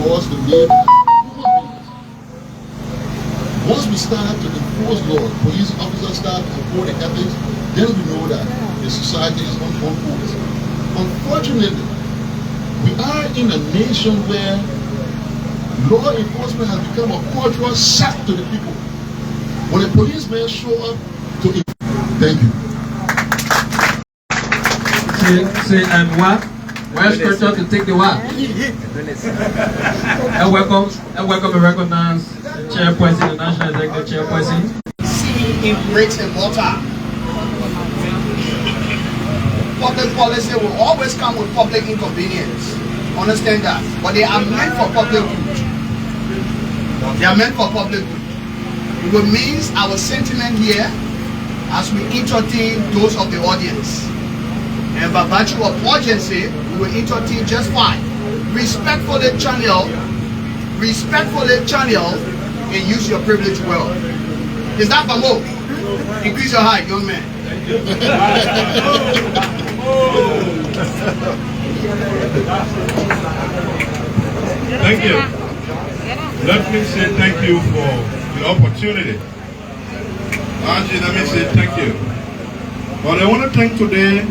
laws to live as human beings. Once we start to enforce laws, police officers start to uphold the ethics, then we know that the society is on course. Unfortunately, we are in a nation where law enforcement has become a cultural shock to the people. When a policeman show up to... Thank you. Say and what? Where's Scripture to take the what? And welcome and recognize the chairperson, the National Executive Chairperson. See in bricks and mortar. Public policy will always come with public inconvenience. Understand that. But they are meant for public good. They are meant for public good. It will mean our sentiment here as we entertain those of the audience. And by virtue of urgency, we will entertain just fine. Respectfully channel, and use your privilege well. Is that Bamo? Increase your height, young man. Thank you. Let me say thank you for the opportunity. Angie, let me say thank you. But I want to thank today,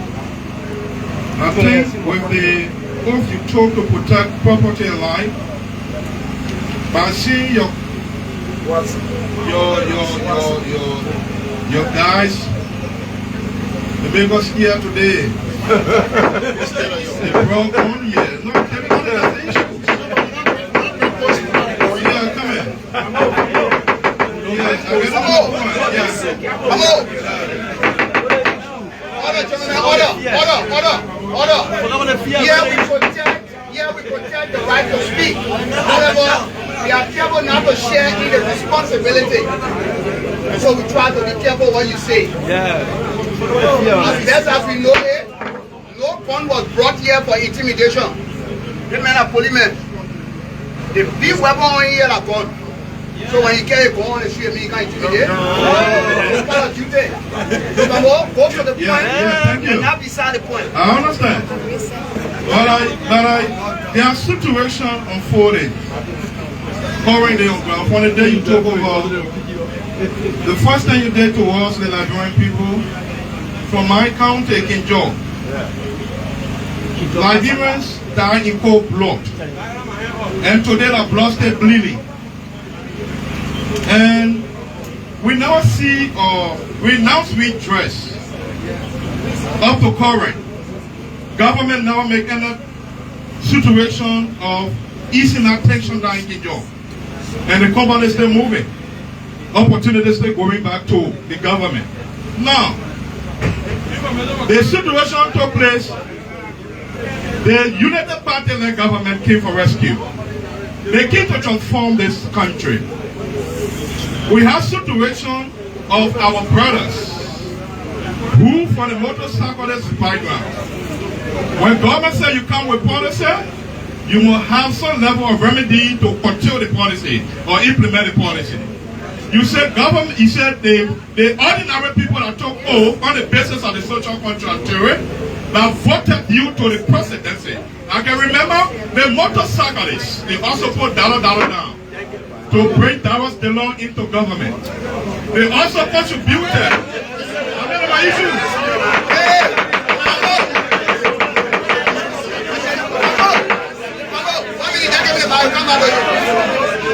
I think with the oath you took to protect property and life, by seeing your guys, the make us here today. They brought on here. No, everybody has the issue. Yeah, come here. Yes, I get the point. Yes. Order. Here we protect the right to speak. However, we are careful not to share in the responsibility. And so we try to be careful what you say. As best as we know it, no gun was brought here for intimidation. This man a policeman. The big weapon on here are gone. So when you carry a gun on the street, you can't intimidate. It's part of duty. Go to the point and not beside the point. I understand. But there are situations unfolding currently on ground. From the day you took over, the first thing you did towards the Liberian people, from my county, Kinjo, Liberians die in cold blood. And today the blood still bleeding. And we now see, we now see dress up to current. Government now making a situation of easing attention down in Kinjo. And the company is still moving. Opportunities still going back to the government. Now, the situation took place. The United Party-led government came for rescue. They came to transform this country. We have situation of our brothers who, for the motorcyclist background, when government says you come with policy, you will have some level of remedy to curtail the policy or implement the policy. You said government, you said the ordinary people that took oath on the basis of the social contract theory that voted you to the presidency. I can remember the motorcyclists, they also put dollar down to bring Dallas DeLong into government. They also contributed. I mean, my issues.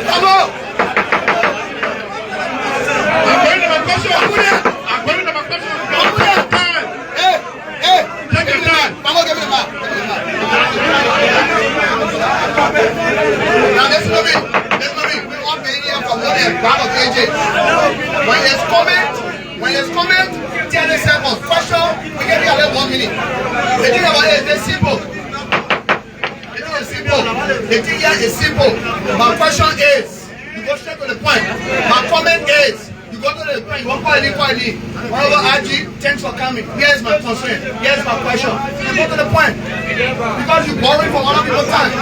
Come on! I'm going to my question. Hey! Take your time. Now let's move it. We all been here for more than part of ages. When there's comment, tell yourself on question, we can be a little 1 minute. The thing about it is simple. The thing here is simple. My question is, you go straight to the point. My comment is, you go to the point, you won't call it. However, IG, thanks for coming. Here's my concern. Here's my question. You go to the point. Because you're borrowing from other people's time.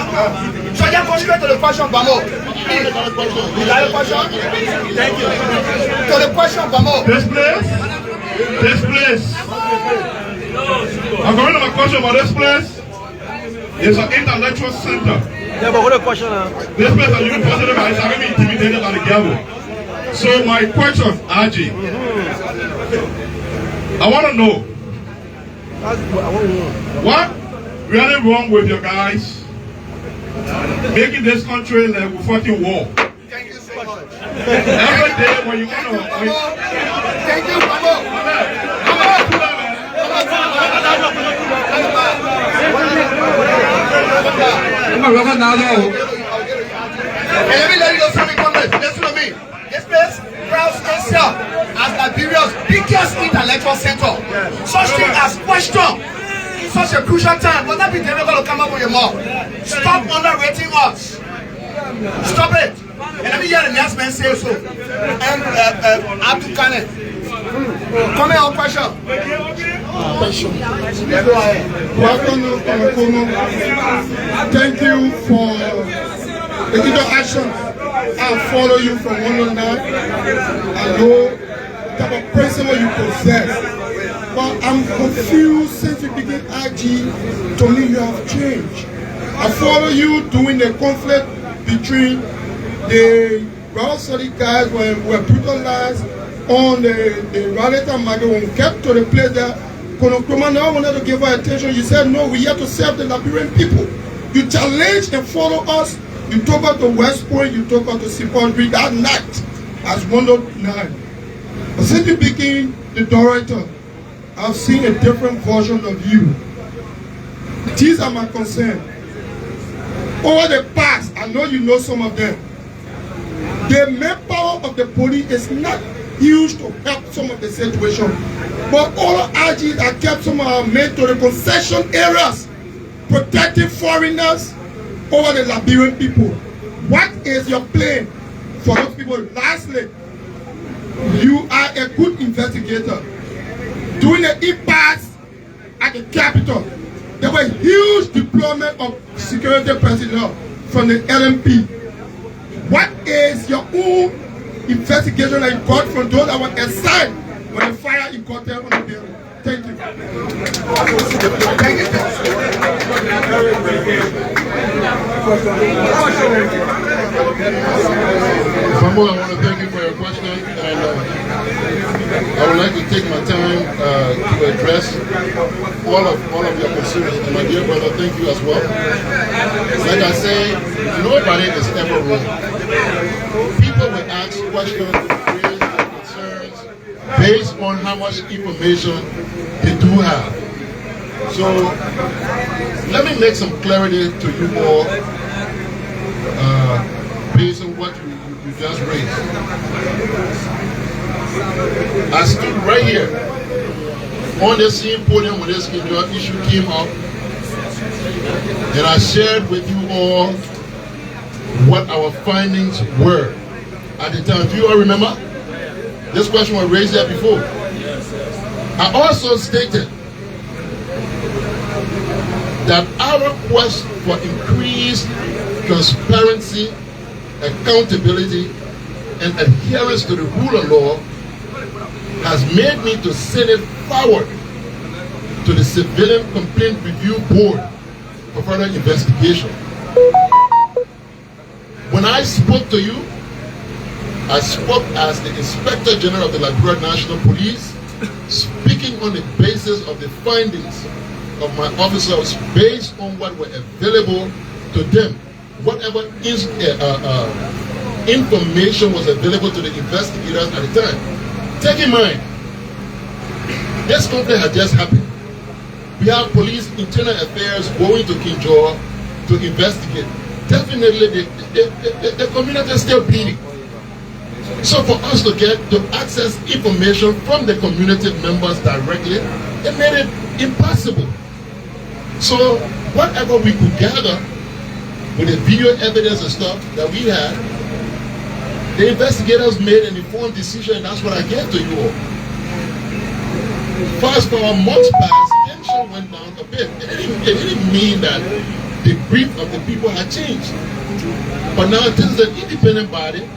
So just go straight to the question, Bamo. Please. You got a question? Thank you. To the question, Bamo. This place. I'm going to my question about this place. It's an intellectual center. Yeah, but what a question. This person you positive is having me intimidated by the devil. So my question, RG, I want to know what really wrong with your guys making this country like a fucking war. Thank you so much. Every day when you want to. Thank you, And let me let you know something, comrades. Listen to me. This place crowds itself as Liberia's biggest intellectual center. Such thing as question in such a crucial time. Will that be difficult to come up with your mouth? Stop underrating us. Stop it. And let me hear the next man say so. And Abdul Kane. Come here, question. Question. Welcome, Mr. Coleman. Thank you for the interaction. I follow you from 109. I know the type of principle you possess. But I'm confused since you became IG. To me, you have changed. I follow you during the conflict between the Royal Saudi guys when we were brutalized on the Raleigh market when we kept to the place that Colonel Coleman now wanted to give our attention. You said, no, we have to serve the Liberian people. You challenged and followed us. You took us to West Point, you took us to Seaport Street that night as 109. But since you became the director, I've seen a different version of you. These are my concerns. Over the past, I know you know some of them. The manpower of the police is not huge to help some of the situation. But all RGs have kept some of our men to the concession areas, protecting foreigners over the Liberian people. What is your plan for those people? Lastly, you are a good investigator. During the impasse at the capital, there was huge deployment of security personnel from the LMP. What is your own investigation that you got from those that were assigned when the fire you got there on the building? Thank you. Sambo, I want to thank you for your question, and I would like to take my time to address all of your concerns. And my dear brother, thank you as well. Like I say, nobody is ever wrong. People will ask questions, raise their concerns based on how much information they do have. So let me make some clarity to you all based on what you just raised. I stood right here on the same podium when this issue came up, and I shared with you all what our findings were at the time. Do you all remember? This question was raised there before. I also stated that our quest for increased transparency, accountability, and adherence to the rule of law has made me to send it forward to the Civilian Complaint Review Board for further investigation. When I spoke to you, I spoke as the Inspector General of the Liberia National Police, speaking on the basis of the findings of my officers based on what were available to them. Whatever information was available to the investigators at the time. Take in mind, this conflict had just happened. We have police internal affairs going to Kinjor to investigate. Definitely the community is still bleeding. So for us to access information from the community members directly, it made it impossible. So whatever we could gather with the video evidence and stuff that we had, the investigators made an informed decision, and that's what I gave to you all. Fast forward months passed, tension went down a bit. It didn't mean that the brief of the people had changed. But now this is an independent body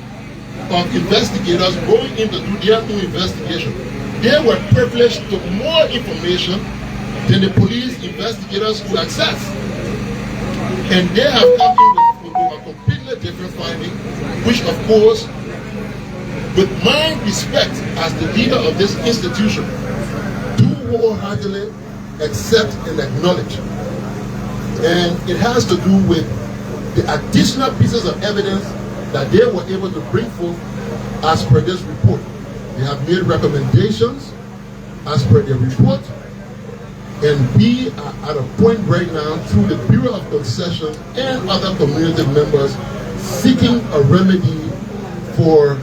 of investigators going in to do their own investigation. They were privileged to more information than the police investigators could access. And they have come in with which of course, with my respect as the leader of this institution, do wholeheartedly accept and acknowledge. And it has to do with the additional pieces of evidence that they were able to bring forth as per this report. They have made recommendations as per their report, and we are at a point right now through the Bureau of Concession and other community members seeking a remedy for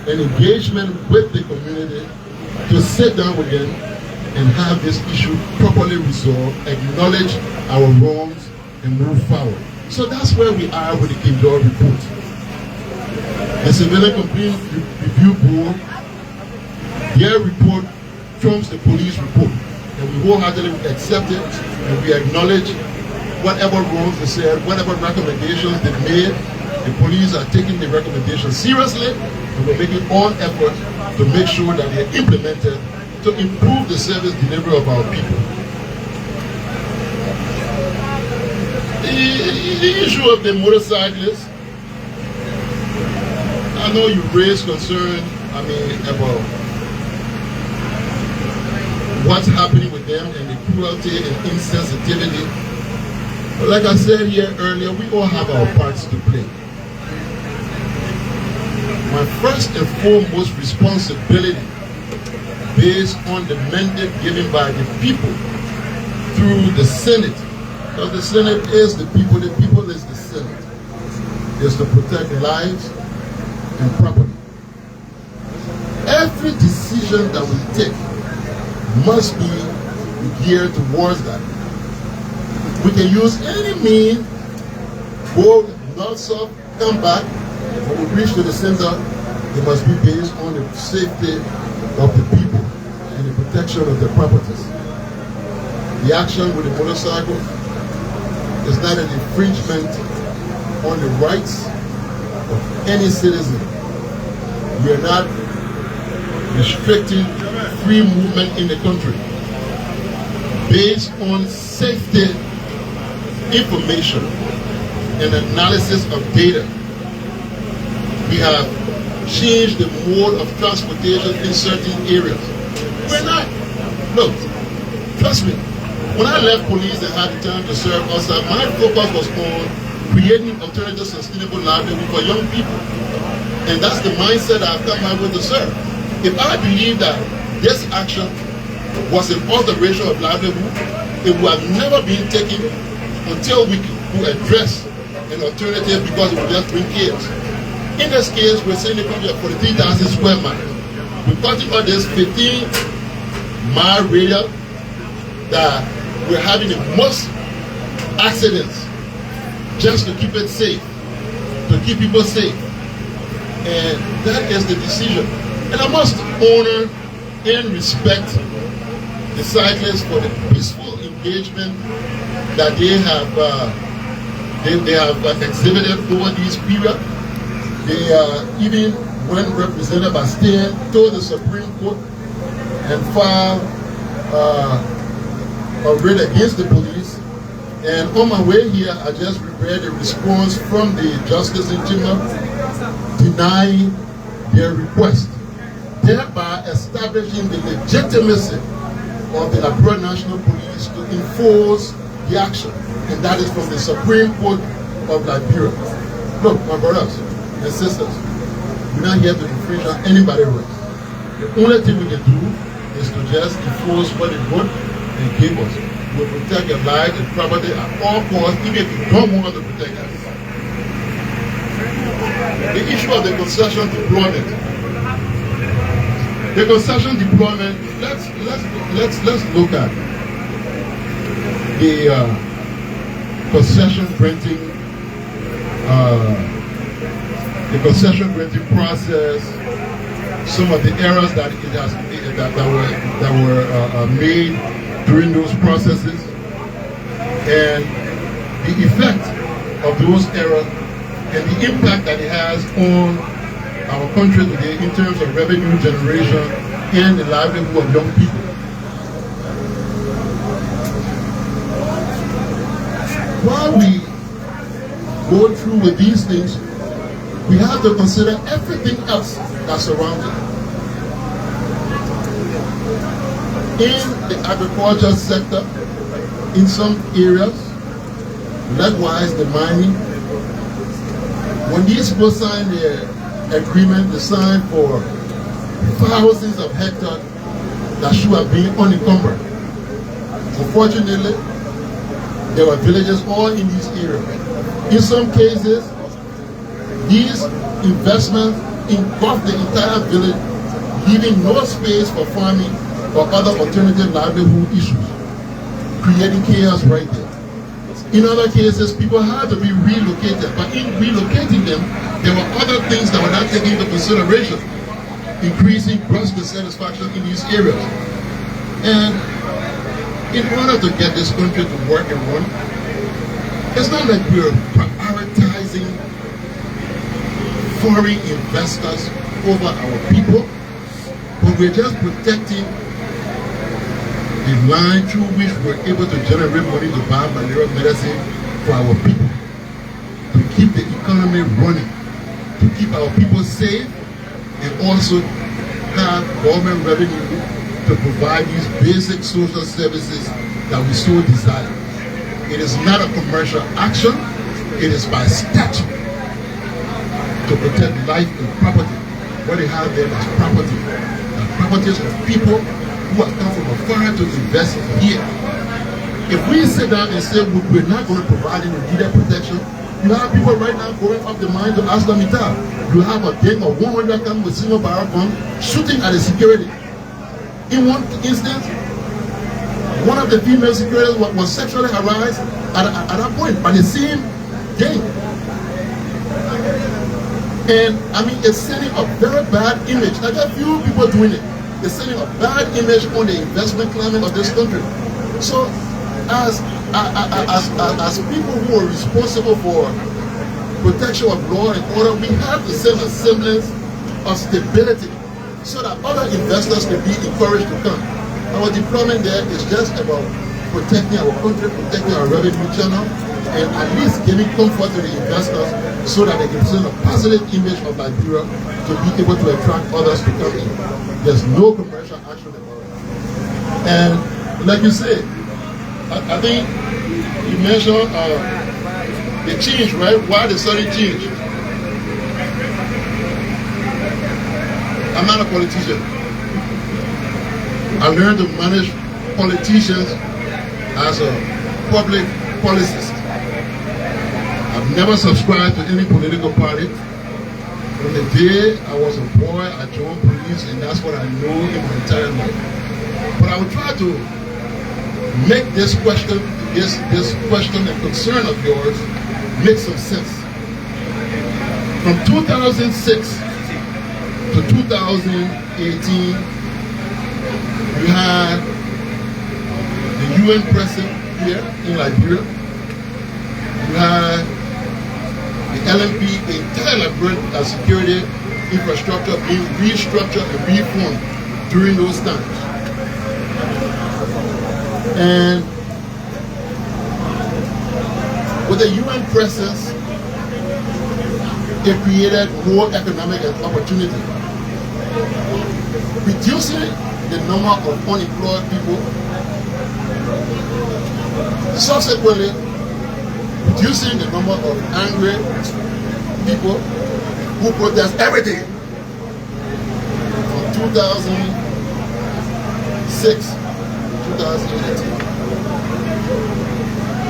an engagement with the community to sit down with them and have this issue properly resolved, acknowledge our wrongs, and move forward. So that's where we are with the Kindor report. The Civilian Complaint Review Board, their report trumps the police report, and we wholeheartedly accept it, and we acknowledge whatever wrongs they said, whatever recommendations they made. The police are taking the recommendations seriously, and we're making all efforts to make sure that they're implemented to improve the service delivery of our people. The issue of the motorcyclists, I know you raised concern, about what's happening with them and the cruelty and insensitivity. But like I said here earlier, we all have our parts to play. My first and foremost responsibility, based on the mandate given by the people through the Senate, because the Senate is the people is the Senate, is to protect lives and property. Every decision that we take must be geared towards that. We can use any means, go north, south, come back. When we reach to the center, it must be based on the safety of the people and the protection of their properties. The action with the motorcycle is not an infringement on the rights of any citizen. We are not restricting free movement in the country. Based on safety information and analysis of data, we have changed the mode of transportation in certain areas. We're not. Look, trust me, when I left police and had the time to serve outside, my focus was on creating alternative sustainable livelihood for young people. And that's the mindset I've come out with to serve. If I believe that this action was an alteration of livelihood, it would have never been taken until we could address an alternative, because it would just bring chaos. In this case, we're saying the country of 43,000 square miles. We're talking about this 15-mile radius that we're having the most accidents just to keep it safe, to keep people safe. And that is the decision. And I must honor and respect the cyclists for the peaceful engagement that they have exhibited over these periods. They even when represented by staying to the Supreme Court and filed a writ against the police. And on my way here, I just read a response from the Justice in Chamber denying their request, thereby establishing the legitimacy of the Liberia National Police to enforce the action, and that is from the Supreme Court of Liberia. Look, my brothers and sisters, we're not here to infringe on anybody's rights. The only thing we can do is to just enforce what it would and give us. We'll protect your lives and property at all costs, even if you don't want to protect it. The issue of the concession deployment. The concession deployment, let's look at the concession granting process, some of the errors that were made during those processes, and the effect of those errors and the impact that it has on our country today in terms of revenue generation and the livelihood of young people. While we go through with these things, we have to consider everything else that surrounds it. In the agriculture sector, in some areas, likewise the mining, when these people sign their agreement, they sign for thousands of hectares that should have been unencumbered. Unfortunately, there were villages all in these areas. In some cases, these investments engulfed the entire village, leaving no space for farming or other alternative livelihood issues, creating chaos right there. In other cases, people had to be relocated, but in relocating them, there were other things that were not taken into consideration, increasing gross dissatisfaction in these areas. And in order to get this country to work and run, it's not like we're prioritizing foreign investors over our people, but we're just protecting the line through which we're able to generate money to buy malaria medicine for our people, to keep the economy running, to keep our people safe, and also have government revenue to provide these basic social services that we so desire. It is not a commercial action, it is by statute to protect life and property. What they have there is property. The properties of people who have come from afar to invest here. If we sit down and say we're not going to provide any needed protection, you have people right now going up the mine to Aslamita. You have a gang of 100 come with single barrel gun shooting at the security. In one instance, one of the female security was sexually harassed at that point by the same gang. And I mean, it's sending a very bad image. I got few people doing it. It's sending a bad image on the investment climate of this country. So, as people who are responsible for protection of law and order, we have to send a semblance of stability so that other investors can be encouraged to come. Our deployment there is just about protecting our country, protecting our revenue channel, and at least giving comfort to the investors so that they can send a positive image of Liberia to be able to attract others to come in. There's no commercial action about it. And like you said, I think you mentioned the change, right? Why the sudden change? I'm not a politician. I learned to manage politicians as a public policist. I've never subscribed to any political party. From the day I was a boy, I joined police, and that's what I know in my entire life. But I would try to make this question, this question and concern of yours make some sense. From 2006 to 2018, we had the UN president here in Liberia. We had the LMP, the entire Liberian security infrastructure being restructured and reformed during those times. And with the UN presence, it created more economic opportunity, reducing the number of unemployed people, subsequently reducing the number of angry people who protest everything. From 2006 to 2018.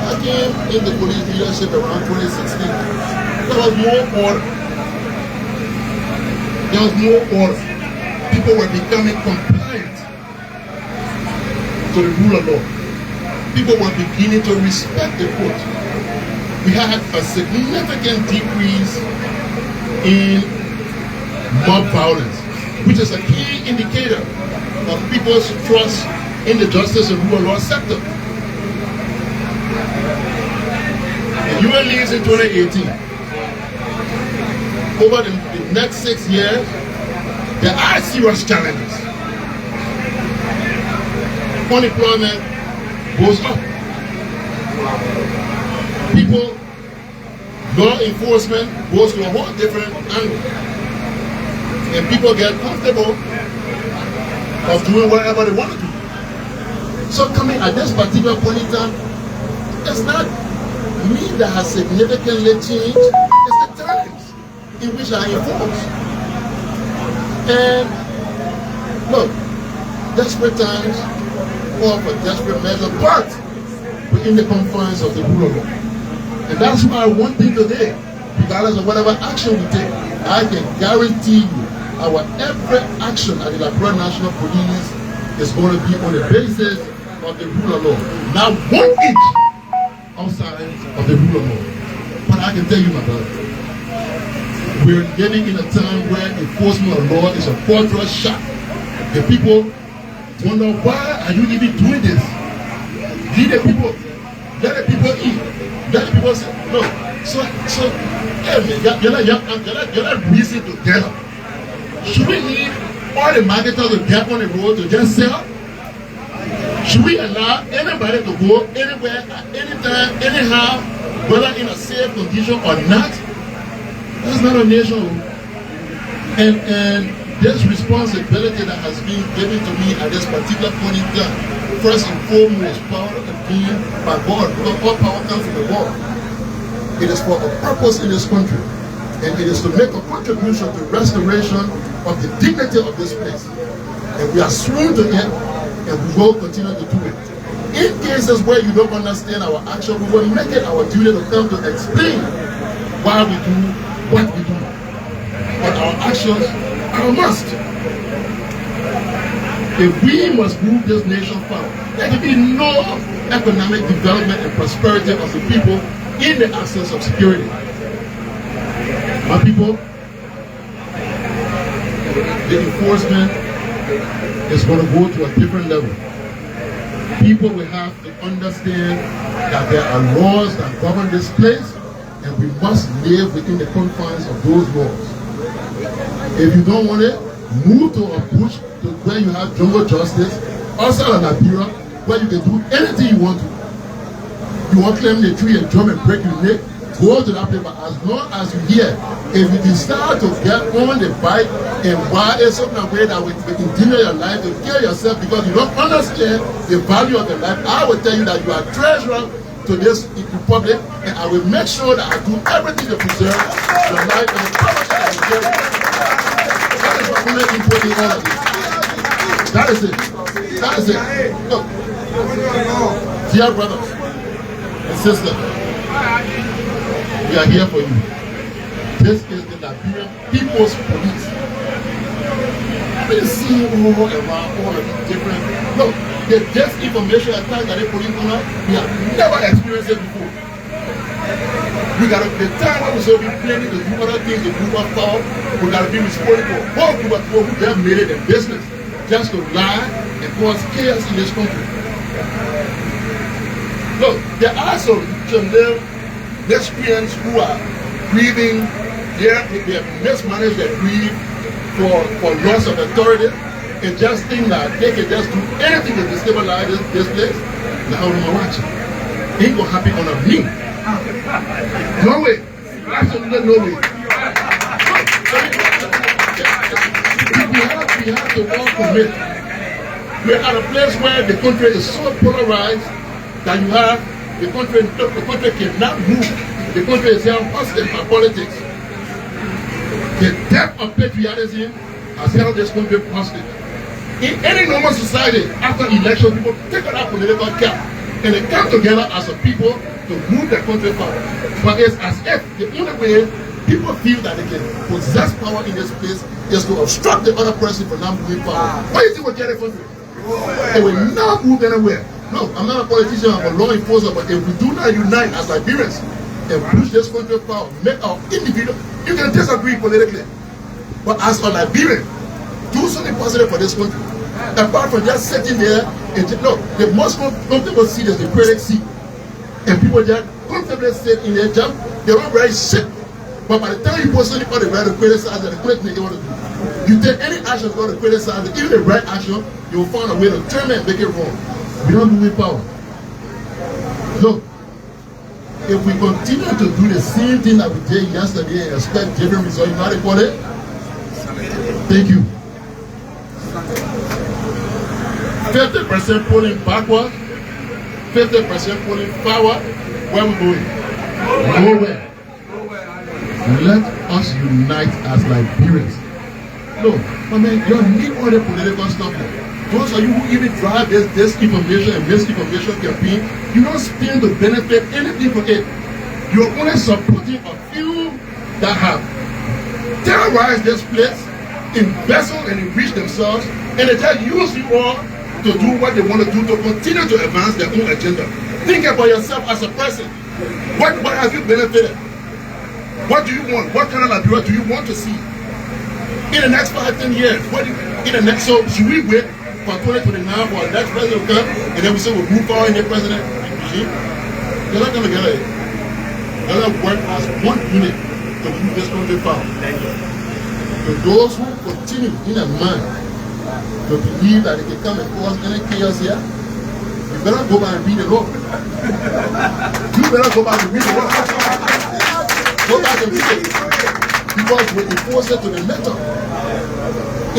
I came in the police leadership around 2016. There was more order. There was more order. People were becoming compliant to the rule of law. People were beginning to respect the court. We had a significant decrease in mob violence, which is a key indicator of people's trust in the justice and rule of law sector. The UN leaves in 2018. Over the next 6 years, there are serious challenges. Unemployment goes up. People law enforcement goes to a whole different angle. And people get comfortable of doing whatever they want to do. So coming at this particular point in time, it's not me that has significantly changed, it's the times in which I enforce. And look, desperate times call for desperate measures, but within the confines of the rule of law. And that's why one thing today, regardless of whatever action we take, I can guarantee you our every action at the Liberia National Police is going to be on the basis of the rule of law. Not 1 inch outside of the rule of law. But I can tell you, my brother, we're living in a time where enforcement of law is a fortress shot. The people wonder, why are you even doing this? Leave the people, let the people eat. Let the people say, no. So, hey man, you're not reason together. Should we leave all the marketers to get on the road to just sell? Should we allow anybody to go anywhere, at any time, anyhow, whether in a safe condition or not? That's not a nation. And this responsibility that has been given to me at this particular point in time, first and foremost, power and being by God, because all power comes from the Lord. It is for a purpose in this country, and it is to make a contribution to restoration of the dignity of this place. And we are sworn to it, and we will continue to do it. In cases where you don't understand our action, we will make it our duty to come to explain why we do what we do. But our actions are a must. If we must move this nation forward, there can be no economic development and prosperity of the people in the absence of security. My people, the enforcement is going to go to a different level. People will have to understand that there are laws that govern this place, and we must live within the confines of those laws. If you don't want it, move to a bush to where you have jungle justice, outside of Liberia, where you can do anything you want to. You want to climb the tree and jump and break your neck, go to that place. But as long as you hear, if you decide to get on the bike and ride in some way that will continue your life, to kill yourself because you don't understand the value of your life, I will tell you that you are treasurer to this republic, and I will make sure that I do everything to preserve your life and the property of Nigeria. That is what we make important in all of this. That is it. That is it. Look, dear brothers and sisters, we are here for you. This is the Liberian People's Police. I've been seeing all around all of these different. Look, the disinformation attack that they put in on us, we have never experienced it before. We got the time when we should be planning to do other things to move us forward. We got to be responsible for a whole group of people who have made it a business just to lie and cause chaos in this country. Look, there are some miscreants who are grieving, they have mismanaged their grief for loss of authority, and just think that they can just do anything to destabilize this place. Now, I'm watching. Ain't gonna happen on me. No way. Absolutely no way. We have to all commit. We're at a place where the country is so polarized that you have the country cannot move. The country is held hostage by politics. The depth of patriotism has held this country hostage. In any normal society, after election, people take out political cap and they come together as a people to move the country forward. But it's as if the only way people feel that they can possess power in this place is to obstruct the other person from not moving forward. What do you think will get it from you? They will not move anywhere. No, I'm not a politician, I'm a law enforcer, but if we do not unite as Liberians and push this country forward, make our individual, you can disagree politically, but as a Liberian, do something positive for this country. Apart from just sitting there, and no, the most comfortable seat is the critic seat. And people just comfortably sit in their job, they don't write shit. But by the time you put something on the right to criticize and the critic they want to do, you take any action going to criticize, even the right action, you will find a way to turn it and make it wrong. We don't move in power. Look, If we continue to do the same thing that we did yesterday and expect different results, you know what they call it? Thank you. 50% polling backward, 50% polling forward. Where we going? Nowhere. Let us unite as Liberians. No, I mean, you need all the political stuff now. Those of you who even drive this disinformation and misinformation campaign, you don't stand to benefit anything from it. You're only supporting a few that have terrorized this place, embezzled and enriched themselves, and they just use you all to do what they want to do to continue to advance their own agenda. Think about yourself as a person. What have you benefited? What do you want? What kind of Liberia do you want to see? In the next 5-10 years, so should we wait for 2029 for our next president to come and then we say we'll move forward in the president regime? They're not going to get it. They're going to work as one unit to move this country forward. To those who continue in their mind to believe that they can come and cause any chaos here, you better go back and read the law. You better go back and read the law. Go back and read it. Because we enforce it to the letter.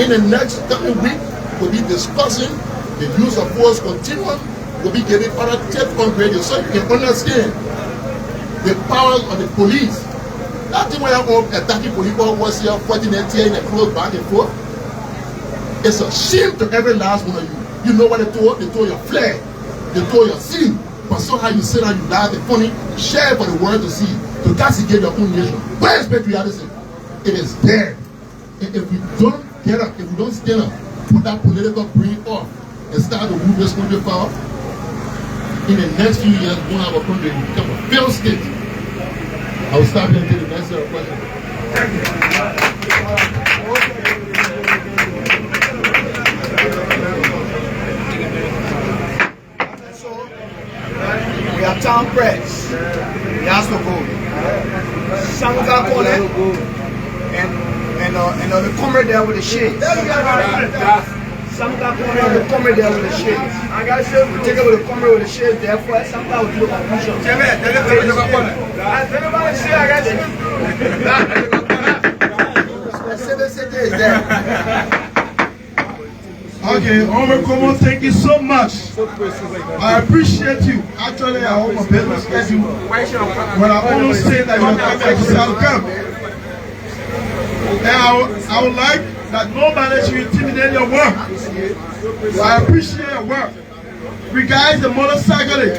In the next coming week, we'll be discussing the use of force continuum. We'll be giving other tips on radio so you can understand the powers of the police. That thing where you're attacking police was here, fighting and tearing the clothes back and forth. It's a shame to every last one of you. You know what they told? They told your flag. They told your city. But somehow you sit down, you laugh, it's funny, share for the world to see. To castigate your own nation. Where is patriotism? It is dead. And if we don't get up, if we don't stand up, put that political brain off and start to move this country forward, in the next few years, we won't have a country to become a failed state. I will stop here and take the next set of questions. We have town press. He has to go. Sanga Coleman and the comrade there with the shades. Sanga Coleman, the comrade there with the shades. We take it with the comrade with the shades there first. Sanga will do the conclusion. Is there. Okay, Honorable Coleman, thank you so much. I appreciate you. Actually, I hope my business schedule. When I almost say that you're coming to South Camp. And I would like that nobody should intimidate your work. I appreciate your work. Regarding the motorcycling,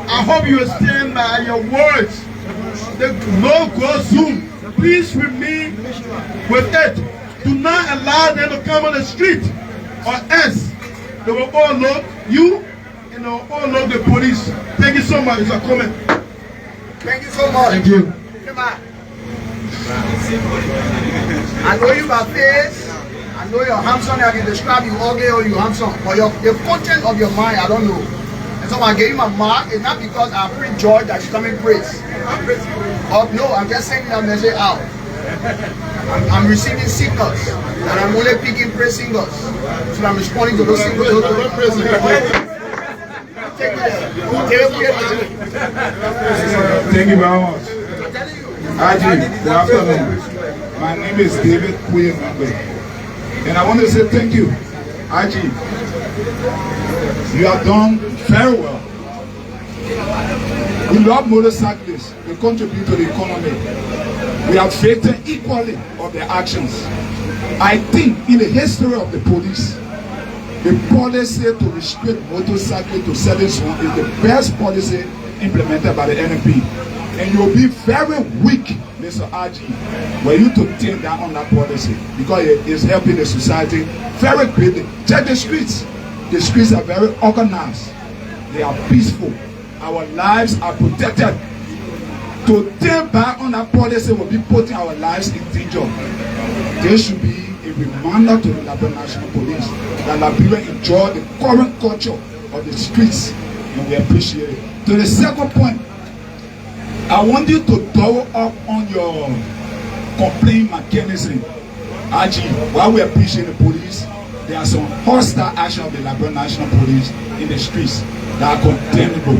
I hope you will stand by your words. The no-go Zoom. Please remain with it. Do not allow them to come on the street. Or else they will all load you and they will all load the police. Thank you so much. It's a comment. Thank you so much. Thank you. I know you got face. I know your handsome. I can describe you ugly or you handsome. But the content of your mind, I don't know. And so I gave you my mark. It's not because I pre-judge that you come in praise. No, I'm just saying that message out. I'm receiving signals, and I'm only picking praise singles. So I'm responding to those singles. Thank you very much. Good afternoon. My name is David Coleman, and I want to say thank you, IG. You have done very well. We love motorcyclists. They contribute to the economy. We are faithful equally of their actions. I think in the history of the police, the policy to restrict motorcycling to certain zones is the best policy implemented by the NFP. And you'll be very weak, Mr. RG, when you to take down on that policy because it is helping the society very greatly. Check the streets. The streets are very organized. They are peaceful. Our lives are protected. To take back on that policy will be putting our lives in danger. There should be a reminder to the Liberia National Police that Liberia enjoy the current culture of the streets, and we appreciate it. To the second point, I want you to double up on your complaint mechanism. Actually, while we appreciate the police, there are some hostile action of the Liberia National Police in the streets that are condemnable.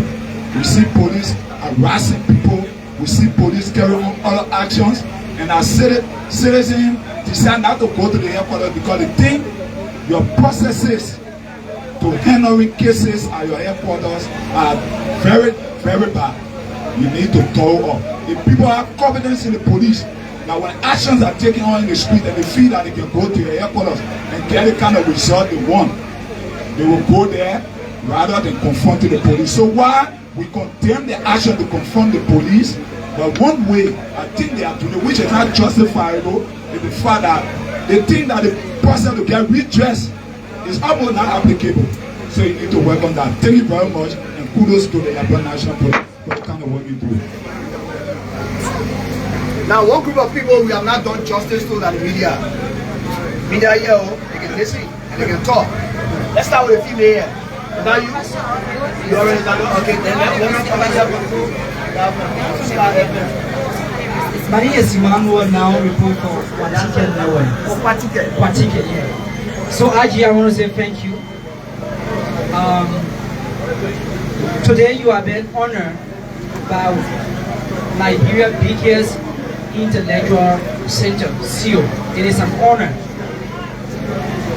We see police harassing people. We see police carry on other actions, and as citizens decide not to go to the headquarters because they think your processes to handling cases at your headquarters are very, very bad. You need to throw up. If people have confidence in the police, now when actions are taken on in the street and they feel that they can go to your headquarters and get the kind of result they want, they will go there rather than confronting the police. So while we condemn the action to confront the police, but one way I think they are doing it, which is not justifiable, is the fact that they think that the process to get redressed is almost not applicable. So you need to work on that. Thank you very much, and kudos to the Liberia National Police for the kind of work you do. Now, one group of people we have not done justice to are the media. Media here, they can listen and they can talk. Let's start with a female here. Is that you? You already done it? Okay, then let me come and My name is Emmanuel, now report for Kwatike Lewe. Oh, Kwatike. Kwatike, yeah. So, IG, I want to say thank you. Today you have been honored by Liberia biggest intellectual center, CEIO. It is an honor.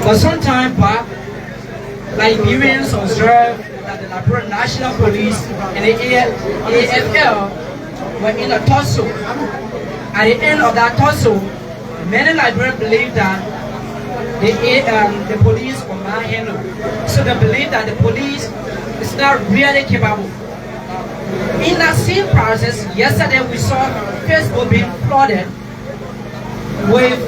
But some time back, Liberians observed that the Liberia National Police and the AFL were in a tussle. At the end of that tussle, many Liberians believe that the police were manhandled. So they believe that the police is not really capable. In that same process, yesterday we saw Facebook being flooded with,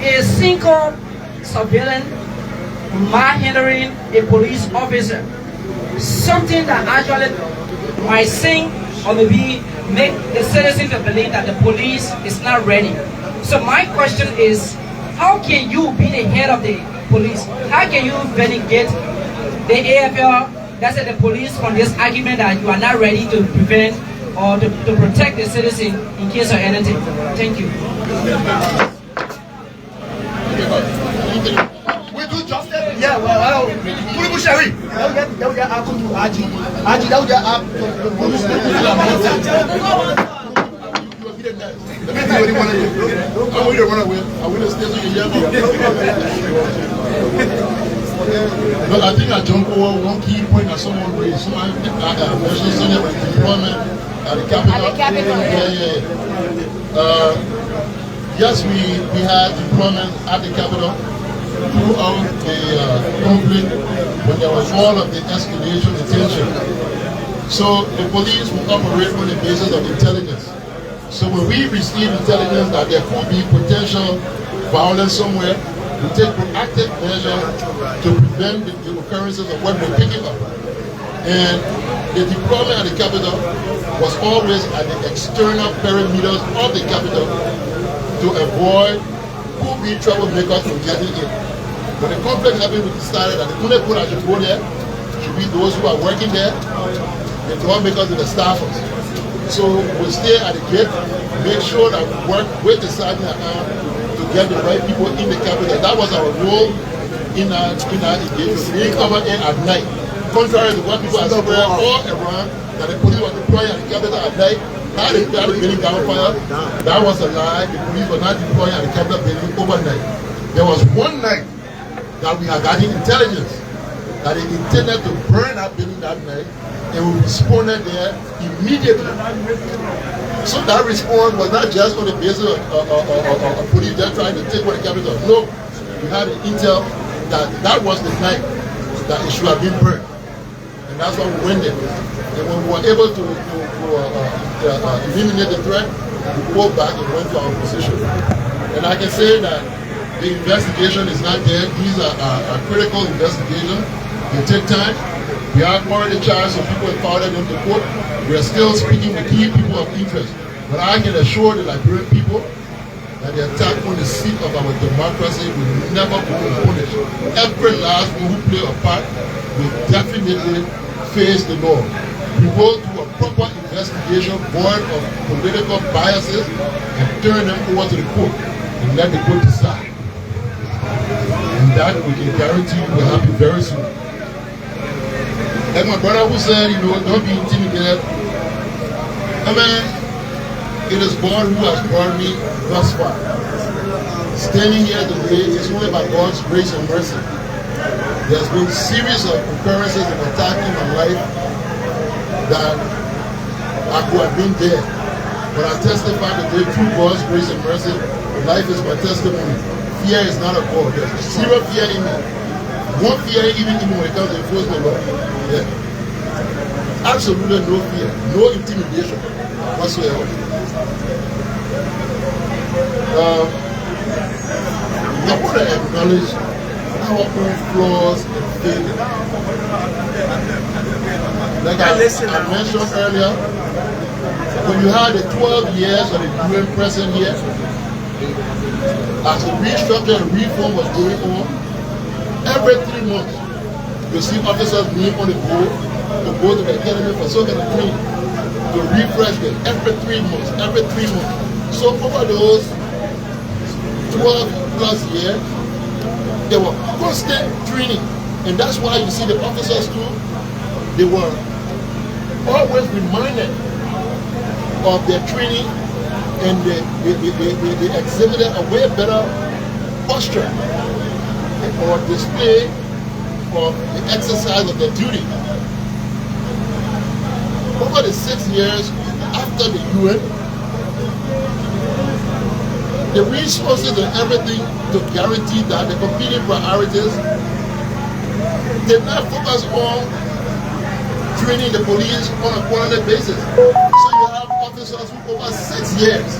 a single surveillance manhandling a police officer. Something that actually might sing or maybe make the citizens believe that the police is not ready. So my question is, how can you be the head of the police? How can you vindicate the AFL, that's the police, from this argument that you are not ready to prevent or to protect the citizen in case of anything? Thank you. We do justice? Yeah, well, Kulibu Shari. That would get up to Aji. Aji, that would get up to I want you to run away. I want to stay so you hear me. But I think I jump over one key point that someone raised. Someone mentioned something about deployment at the capital. Yes, we had deployment at the capital throughout the conflict when there was all of the escalation and tension. So the police will operate on the basis of intelligence. So when we receive intelligence that there could be potential violence somewhere, we take proactive measures to prevent the occurrences of what we're picking up. And the deployment at the capital was always at the external perimeters of the capital to avoid could-be troublemakers from getting in. When the conflict happened, we decided that the only people that should go there should be those who are working there, the troublemakers and the staffers. So we stay at the gate, make sure that we work with the sergeant to get the right people in the capital. That was our role in our engagement. We didn't come in at night. Contrary to what people are spread all around, that the police were deploying at the capital at night, how they started getting gunfire, that was a lie. The police were not deploying at the capital building overnight. There was one night that we had gotten intelligence that they intended to burn that building that night, and we responded there immediately. So that response was not just on the basis of police just trying to take over the capital. No, we had an intel that that was the night that it should have been burned. And that's why we went there. And when we were able to eliminate the threat, we pulled back and went to our position. And I can say that the investigation is not dead. These are critical investigations. They take time. We have already charged some people and filed them to court. We are still speaking to key people of interest. But I can assure the Liberian people that the attack on the seat of our democracy will never go unpunished. Every last one who play a part will definitely face the law. We will do a proper investigation, void of political biases, and turn them over to the court and let the court decide. And that we can guarantee will happen very soon. Like my brother who said, don't be intimidated. I mean, it is God who has brought me thus far. Standing here today is only by God's grace and mercy. There's been a series of occurrences and attacks in my life that I could have been dead. But I testify today through God's grace and mercy. Life is my testimony. Fear is not a God. There's zero fear in me. One fear even when it comes to enforcement law. Yeah. Absolutely no fear, no intimidation whatsoever. I want to acknowledge our own flaws and failures. Like I mentioned earlier, when you had the 12 years of the UN present here, as the restructure and reform was going on, every 3 months, you see officers being on the board to go to the academy for some kind of training, to refresh them every 3 months, every 3 months. So over those 12 plus years, there were constant training. And that's why you see the officers too, they were always reminded of their training, and they exhibited a way better posture or display of the exercise of their duty. Over the 6 years after the UN, the resources and everything to guarantee that the competing priorities did not focus on training the police on a quarterly basis. So you have officers who over 6 years,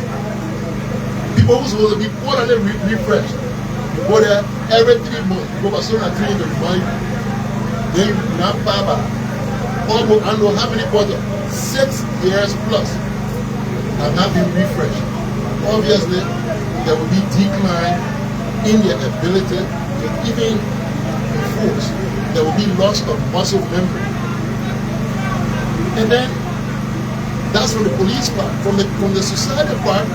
people who are supposed to be quarterly refreshed, you go there every 3 months, you go for some training to remind you, then you not baba. Almost, I don't know how many quarters, 6 years plus, have not been refreshed. Obviously, there will be decline in their ability to even enforce. There will be loss of muscle memory. And then, that's from the police part. From the society part,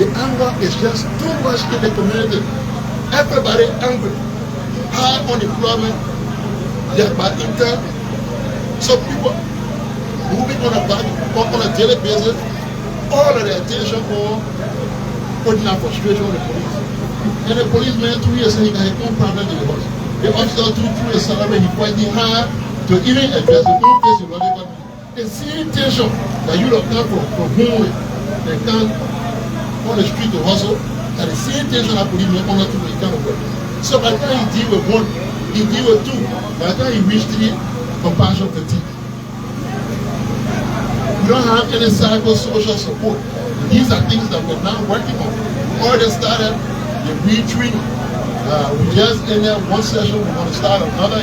the anger is just too much in the community. Everybody angry. High unemployment, they're bad income. So people moving on a daily basis, all of their attention for putting out frustration on the police. And the policeman 2 years saying he had no problem in the house. The officer 2 years salary, he fighting hard to even address the own case in Liberia. The same tension that you don't come from home, they come on the street to hustle, and the same tension that policeman on to the kind of work. So by the time he deal with one, he deal with two. By the time he reach 3, compassion fatigue. We don't have any psychosocial support. These are things that we're now working on. Already started the retraining. We just ended one session. We want to start another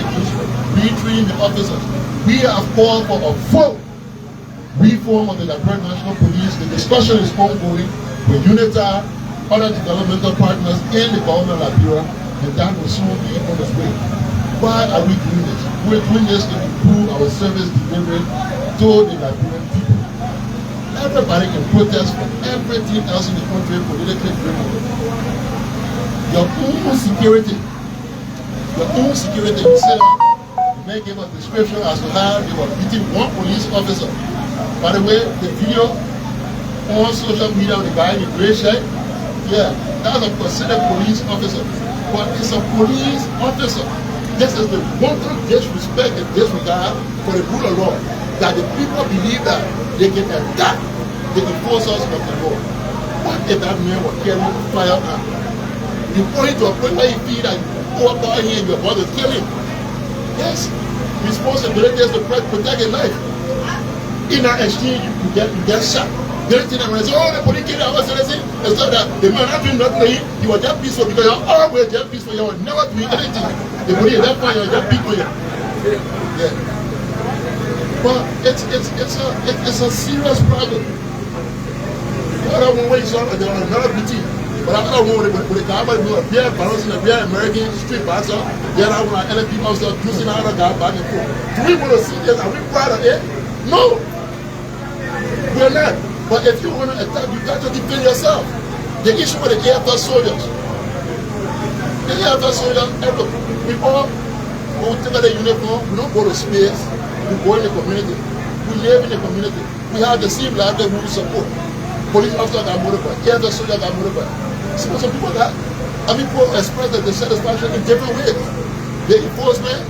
retraining the officers. We have called for a full reform of the Liberia National Police. The discussion is ongoing with UNITA, other developmental partners in the government of Liberia, and that will soon be on its way. Why are we doing this? We're doing this to improve our service delivery to the Liberian people. Everybody can protest for everything else in the country politically driven. Your own security, you say, you may give a description as to how they were beating one police officer. By the way, the video on social media of the guy in the gray shirt, yeah, that's a considered police officer. But it's a police officer. This is the wanton disrespect and disregard for the rule of law, that the people believe that they can attack the enforcers of the law. What if that man was carrying a firearm? You point to a point where you feel that you go up out here and you're about to kill him. Yes, responsibility is to protect his life. In that exchange, you get shot. The only thing that when I say, oh, the police killed our citizen, it's not that the man not doing nothing to him, you were just peaceful because you're always just peaceful, you were never doing anything. The police left fire, you're just peaceful. Yeah. But it's a serious problem. I don't want to wait so long, they're another BT. But I don't want to the guy do a beer balancing a beer American street boxer, then I want to LFP officer cruising out of the guy back and forth. Do we want to see this? Are we proud of it? No! We're not. But if you want to attack, you got to defend yourself. The issue with the AFL soldiers. The AFL soldiers, we all we take out the uniform, we don't go to space, we go in the community. We live in the community. We have the same livelihood we support. Police officers got motivated, air soldiers got motivated. Some people people express their dissatisfaction in different ways. The enforcement,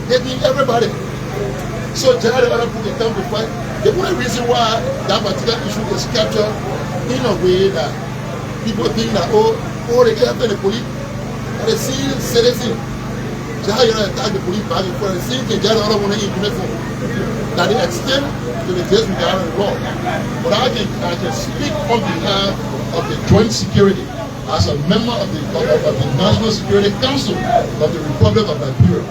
they need everybody. So generally other people can come to fight. The only reason why that particular issue is captured in a way that people think that, oh, they can't the police. And they see citizens. Jihad attack the police back and forth. The same thing, Jihad don't want to eat uniform. That they extend to the disregard of the law. But I can speak on behalf of the joint security as a member of the National Security Council of the Republic of Liberia.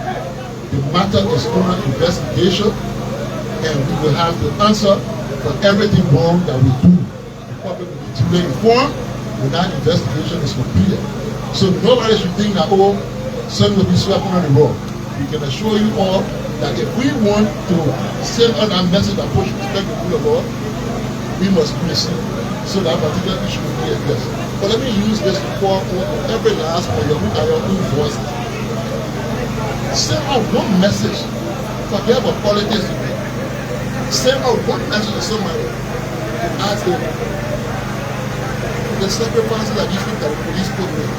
The matter is under investigation, and we will have to answer for everything wrong that we do. The public will be duly informed when that investigation is completed. So nobody should think that, oh, something will be swept under the rug. We can assure you all that if we want to send out that message that push respect the rule of law, we must do the same. So that particular issue will be addressed. But let me use this to call on every last one of you at your own voices. Send out one message. Forget about politics today. Send out one message to somebody and ask them the sacrifices that these people that the police put in.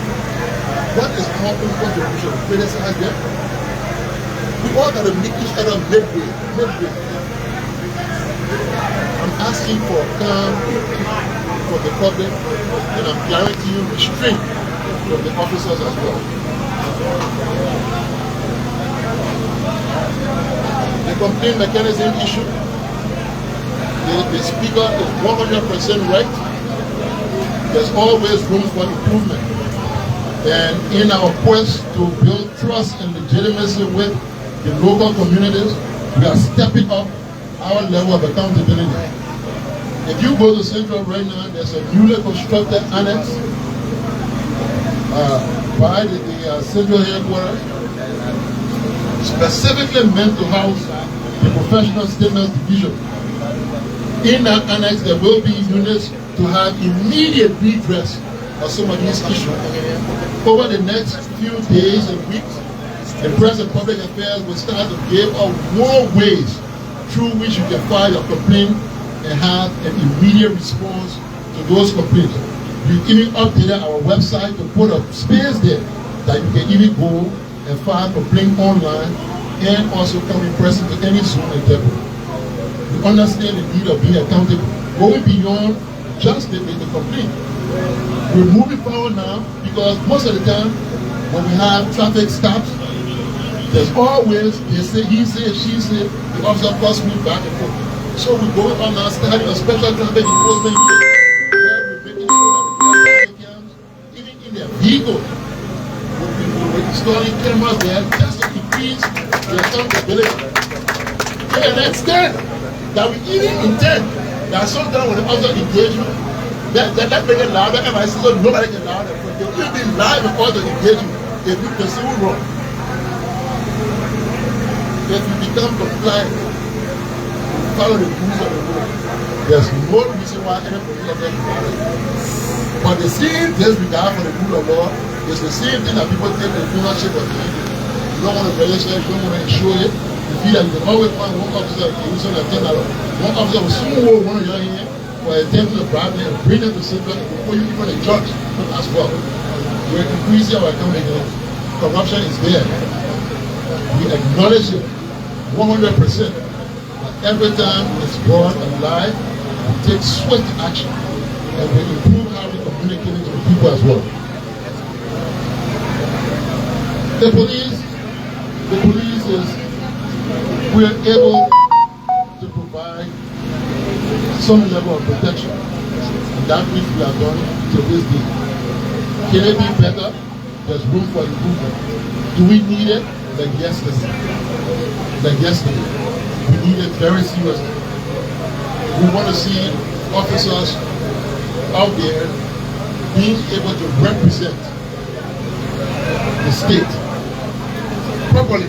What is our own contribution? Criticize them. We all got to meet each other midway. I'm asking for calm from the public, and I'm guaranteeing restraint from the officers as well. The complaint mechanism issue, the speaker is 100% right. There's always room for improvement. And in our quest to build trust and legitimacy with the local communities, we are stepping up our level of accountability. If you go to Central right now, there's a newly constructed annex by the Central headquarters, specifically meant to house the Professional Statements Division. In that annex, there will be units to have immediate redress of some of these issues. Over the next few days and weeks, the Press and Public Affairs will start to give out more ways through which you can file your complaint and have an immediate response to those complaints. We even updated our website to put a space there that you can even go and file a complaint online and also come in person to any zone and depot. We understand the need of being accountable, going beyond just the complaint. We're moving forward now because most of the time when we have traffic stops, there's always, they say, he said, she said, the officer plus me back and forth. So we're going on now, starting a special traffic enforcement unit where we're making sure that the cams, even in their vehicle, we're installing cameras there just to increase the accountability. To an extent that we even intend that sometimes when the officer engage you, that make it louder, and I say so nobody can louder, but they will be live in order to engage you if you pursue wrong. If you become compliant, follow the rules of the road, there's no reason why any police officer can violate. But the same disregard for the rule of law is the same thing that people take the ownership of the vehicle. You don't want to register, you don't want to insure it. You feel that you can always find one officer using a $10. One officer will soon hold one of your hand for attempting to bribe them and bring them to Central before you even a judge as well. We're increasing our accountability. Corruption is there. We acknowledge it 100%. But every time it's brought alive, we take swift action and we improve how we communicate to the people as well. The police is, we're able to provide some level of protection. And that which we have done to this day. Can it be better? There's room for improvement. Do we need it? Like yesterday. We need it very seriously. We want to see officers out there being able to represent the state properly.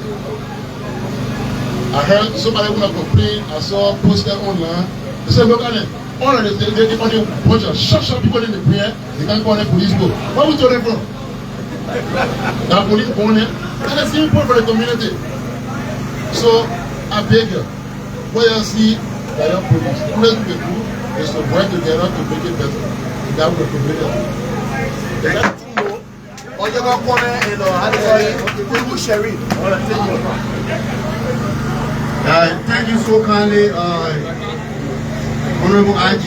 I heard somebody want to complain. I saw a poster online. They said, look at it. All of this, they only bunch of short people in the prayer. They can't call them police go. Where we told them from? That police going there. And the same point for the community. So I beg you, what you see by your police, the best we can do is to work together to make it better. And that will prevent it. Thank you so kindly, Honorable IG.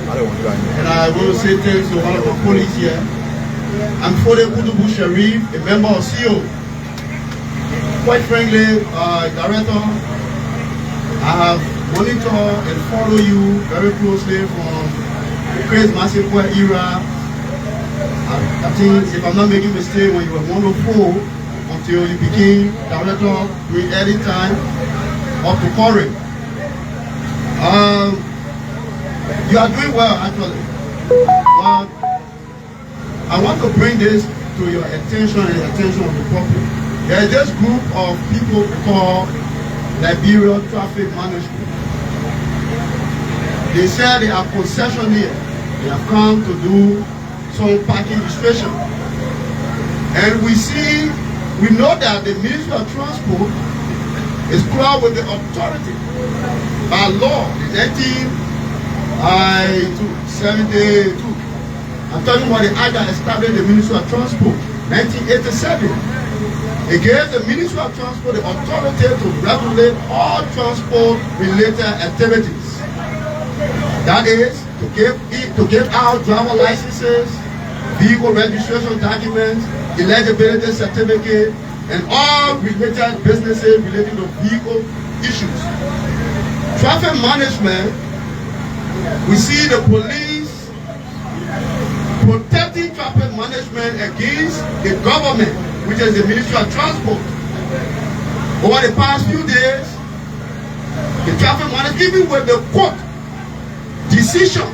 And I want to say thanks to all of the police here. I'm Fode Kutubu Sharif, a member of CEIO. Quite frankly, Director, I have monitored and followed you very closely from the Chris Massacre era. I think, if I'm not making a mistake, when you were 104 until you became Director during early time up to current. You are doing well, actually. But I want to bring this to your attention and the attention of the public. There is this group of people called Liberia Traffic Management. They say they are concessionaires. They have come to do some parking registration. And we know that the Ministry of Transport is close with the authority by law, the 1972. I'm talking about the act that established the Ministry of Transport, 1987. It gave the Ministry of Transport the authority to regulate all transport-related activities. That is, to give out driver licenses, vehicle registration documents, eligibility certificate, and all related businesses relating to vehicle issues. Traffic management, we see the police protecting traffic management against the government, which is the Ministry of Transport. Over the past few days, the traffic management, even with the court decision,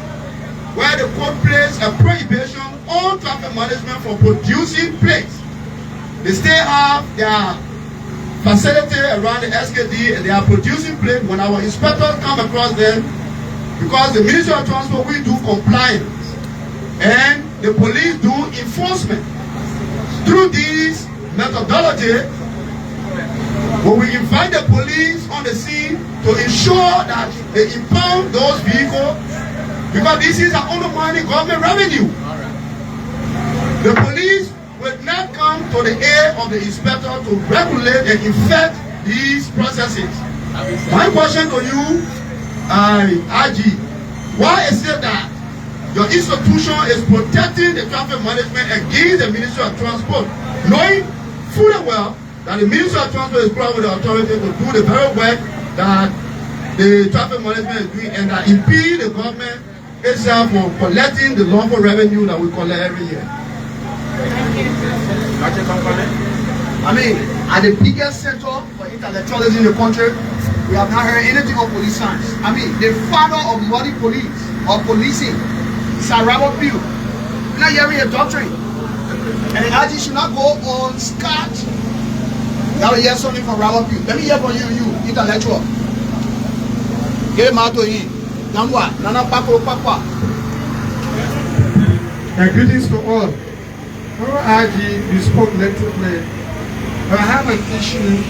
where the court placed a prohibition on traffic management for producing plates, they still have their facility around the SKD and they are producing plates. When our inspectors come across them, because the Ministry of Transport will do compliance and the police do enforcement. Through this methodology, when we invite the police on the scene to ensure that they impound those vehicles, because this is an undermining government revenue. The police will not come to the aid of the inspector to regulate and effect these processes. My question to you, IG, why is it that your institution is protecting the traffic management against the Ministry of Transport, knowing fully well that the Ministry of Transport is proud with the authority to do the very work that the traffic management is doing and that impede the government itself from collecting the lawful revenue that we collect every year? I mean, at the biggest center for intellectualism in the country, we have not heard anything of police science. I mean, the father of modern police or policing is a Robert Pugh. We're not hearing a doctrine. And the IG should not go on scotch. Now we hear something from Robert Pugh. Let me hear from you intellectual. Get him out to him. Namba, Nana Pako Papa. Greetings to all. Our IG, you spoke lengthily. But I have an issue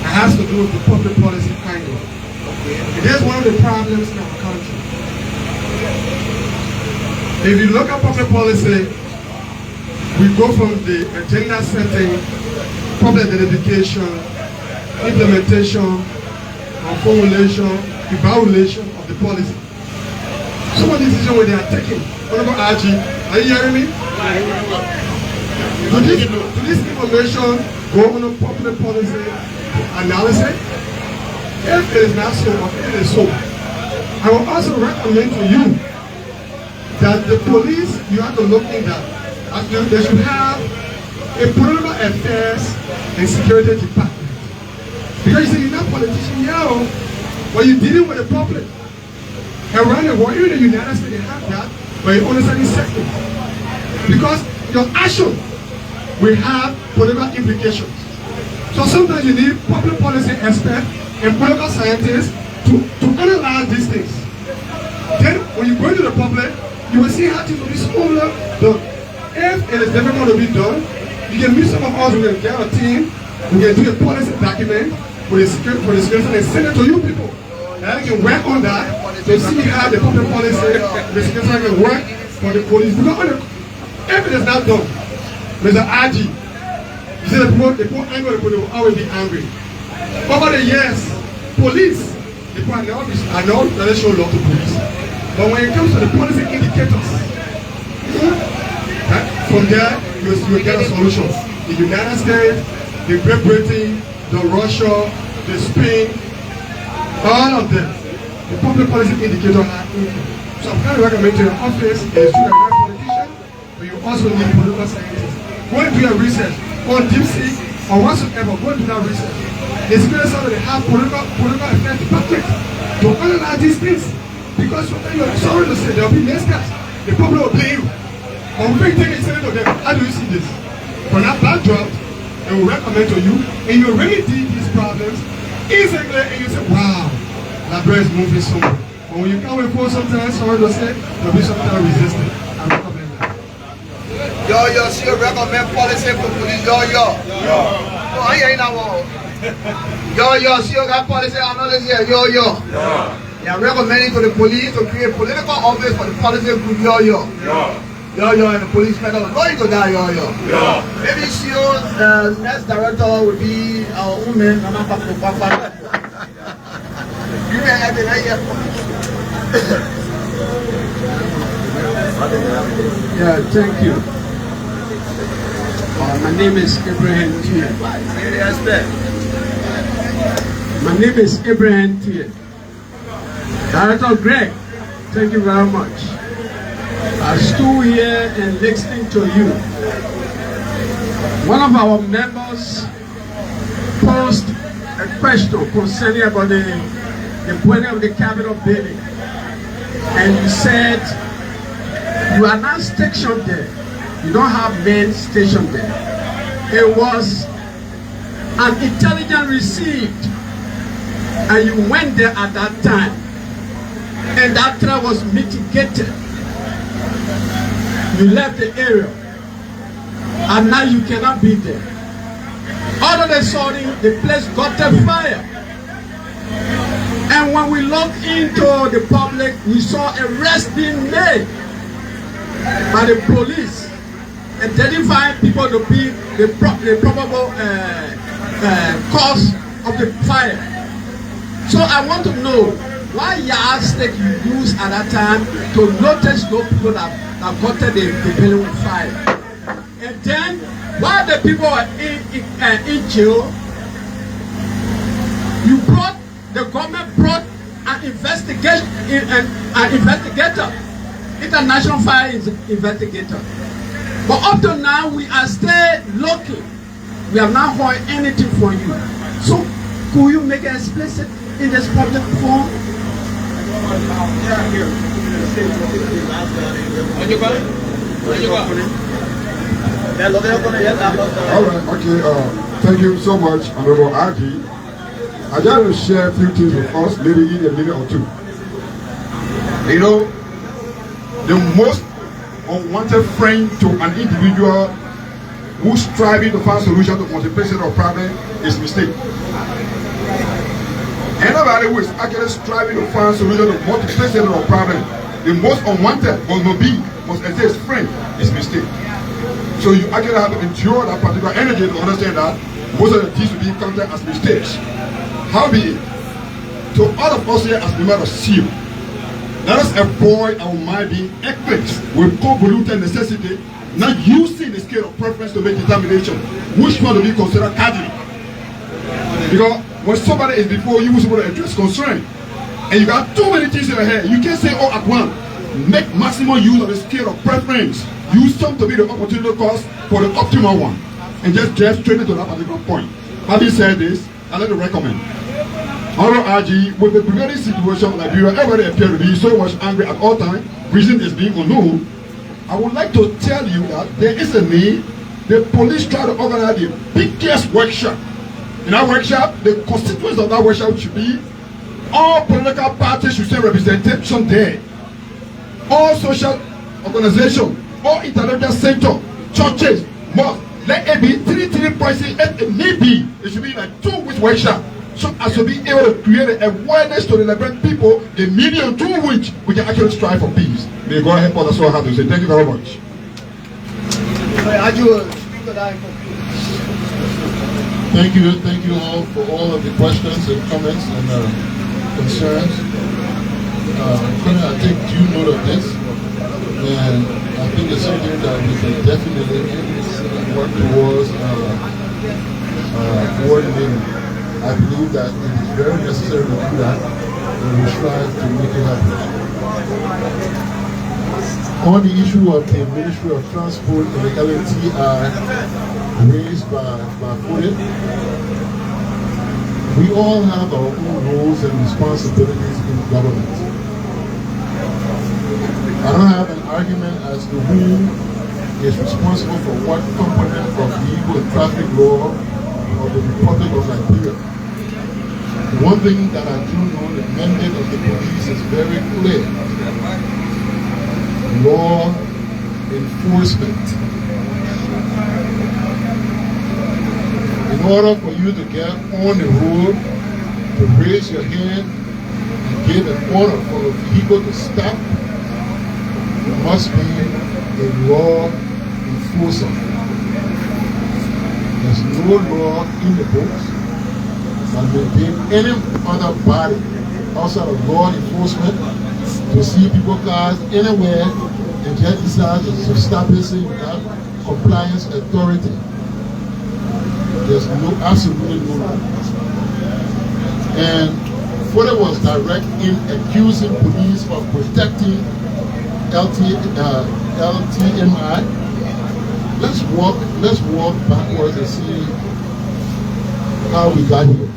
that has to do with the public policy kind of. It is one of the problems in our country. If you look at public policy, we go from the agenda setting, public identification, implementation, and formulation, evaluation of the policy. Some of the decisions where they are taking. Honorable RG, are you hearing me? To this information go on a public policy analysis? If it is not so, or if it is so, I will also recommend to you that the police, you have to look in that. They should have a political affairs and security department. Because you see, you're not a politician, you know, but you're dealing with the public. Around the world, even in the United States, they have that, but you only certain sectors. Because your action will have political implications. So sometimes you need public policy experts and political scientists to analyze these things. Then when you go into the public, you will see how things will be smaller. If it is difficult to be done, you can meet some of us, we can get a team, we can do a policy document, for the security and send it to you people. And I can work on that to see how the public policy, the security can work for the police. Because if it is not done, Mr. RG, you see the people angry, the people will always be angry. Over the years, police, the people I know that they show love to police. But when it comes to the policy indicators, from there, you will get a solution. The United States, the Great Britain, the Russia, the Spain, all of them, the public policy indicator are income. So I'm going to recommend to your office is you are a politician, but you also need political scientists. Go and do your research on deep sea or whatsoever. Go and do that research. The security service have political affairs department to analyze these things. Because you're sorry to say there will be miscuts. The public will blame you. Or we take it to them. How do you see this? From that backdrop, they will recommend to you, and you really deal these problems easily, and you say, wow, Liberia is moving somewhere. But when you come with for sometimes, sorry to say, there will be something resistant. I recommend that. Yo, she recommend policy for police. Yo. No, I ain't that one. Yo, she got policy analysis here. Yo. They are recommending to the police to create political office for the policy group. Yo, and the police medal is going to die. Yo. Maybe she next director would be our woman. Yeah, thank you. My name is Abraham Tier. My name is Abraham Tier. Director Greg, thank you very much. I stood here and listening to you. One of our members posed a question concerning about the building of the Capitol building. And you said you are not stationed there. You don't have men stationed there. It was an intelligence received, and you went there at that time. And that threat was mitigated. You left the area, and now you cannot be there. All of a sudden, the place got a fire. And when we looked into the public, we saw arrests being made by the police, identifying people to be the probable cause of the fire. So I want to know why yardstick you use at that time to notice those people that got the building with fire. And then while the people are in jail, the government brought an investigator, international fire investigator. But up to now, we are still looking. We have not heard anything from you. So, could you make it explicit in this public forum? All right, okay. Thank you so much, Honorable RG. I just want to share a few things with us, maybe in a minute or two. You know, the most unwanted friend to an individual who's striving to find solution to multiplication of problem is mistake. Anybody who is actually striving to find solution to multiplication of problem, the most unwanted must exist friend is mistake. So you actually have to endure that particular energy to understand that most of the things will be counted as mistakes. How be it? To all of us here as the matter of seal, let us avoid our mind being equipped with convoluted necessity, not using the scale of preference to make determination which one to be considered cardinal. Because when somebody is before you who's supposed to address concern, and you got too many things in your head, you can't say all at once. Make maximum use of the scale of preference. Use some to be the opportunity cost for the optimal one, and just drive straight into that particular point. Having said this, I'd like to recommend Honorable RG, with the prevailing situation in Liberia, everybody appears to be so much angry at all times, reason is being unknown. I would like to tell you that there is a need. The police try to organize the biggest workshop. In that workshop, the constituents of that workshop should be all political parties should say representation there. All social organizations, all intellectual sector, churches, mosques. Let it be 3 points. It may be. It should be like 2 weeks workshop. so as to be able to create an awareness to the Liberian people, the medium through which we can actually strive for peace. May God help us. That's all I have to say. Thank you very much. Thank you all for all of the questions and comments and concerns. I take due note of this, and I think it's something that we can definitely work towards coordinating. I believe that it is very necessary to do that, and we strive to make it happen. On the issue of the Ministry of Transport and the LNTI raised by Foote, we all have our own roles and responsibilities in government. I don't have an argument as to who is responsible for what component of vehicle and traffic law of the Republic of Liberia. One thing that I do know, the mandate of the police is very clear. Law enforcement. In order for you to get on the road, to raise your hand and give an order for a vehicle to stop, you must be a law enforcer. There's no law in the books that maintain any other body outside of law enforcement to see people cars anywhere and get decided to stop it without compliance authority. There's absolutely no law. And Foote was direct in accusing police of protecting LTMI. Let's walk backwards and see how we got here.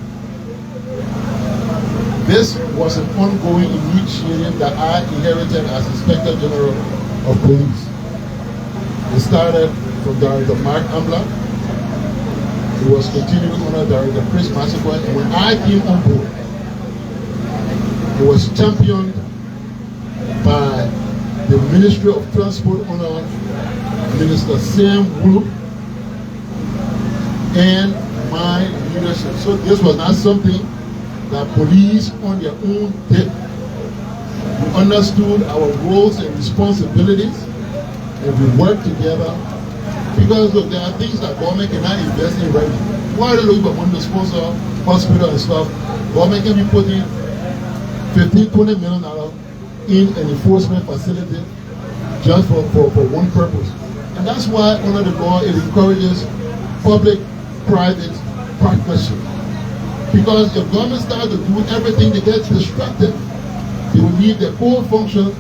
This was an ongoing initiative that I inherited as Inspector General of Police. It started from Director Mark Ambler. It was continued under Director Chris Massaquoi, and when I came on board, it was championed by the Ministry of Transport under Minister Sam Wu and my leadership. So this was not something that police on their own did. We understood our roles and responsibilities, and we worked together. Because look, there are things that government cannot invest in right now. Why are they looking for money to sponsor hospital and stuff? Government can be putting $15–20 million in an enforcement facility just for one purpose. And that's why under the law it encourages public-private partnership. Because if government starts to do everything to get distracted, they will leave their core function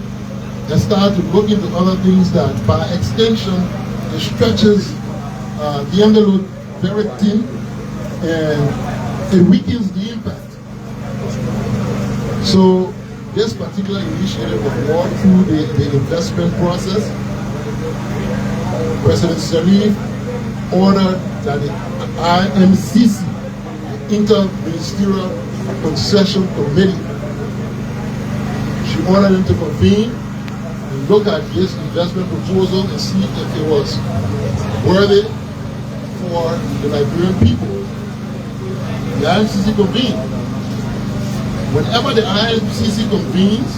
and start to look into other things that by extension it stretches the envelope very thin and it weakens the impact. So this particular initiative was walked through the investment process. President Sharif ordered that the IMCC, Inter-Ministerial Concession Committee, she ordered them to convene and look at this investment proposal and see if it was worthy for the Liberian people. The IMCC convened. Whenever the IMCC convenes,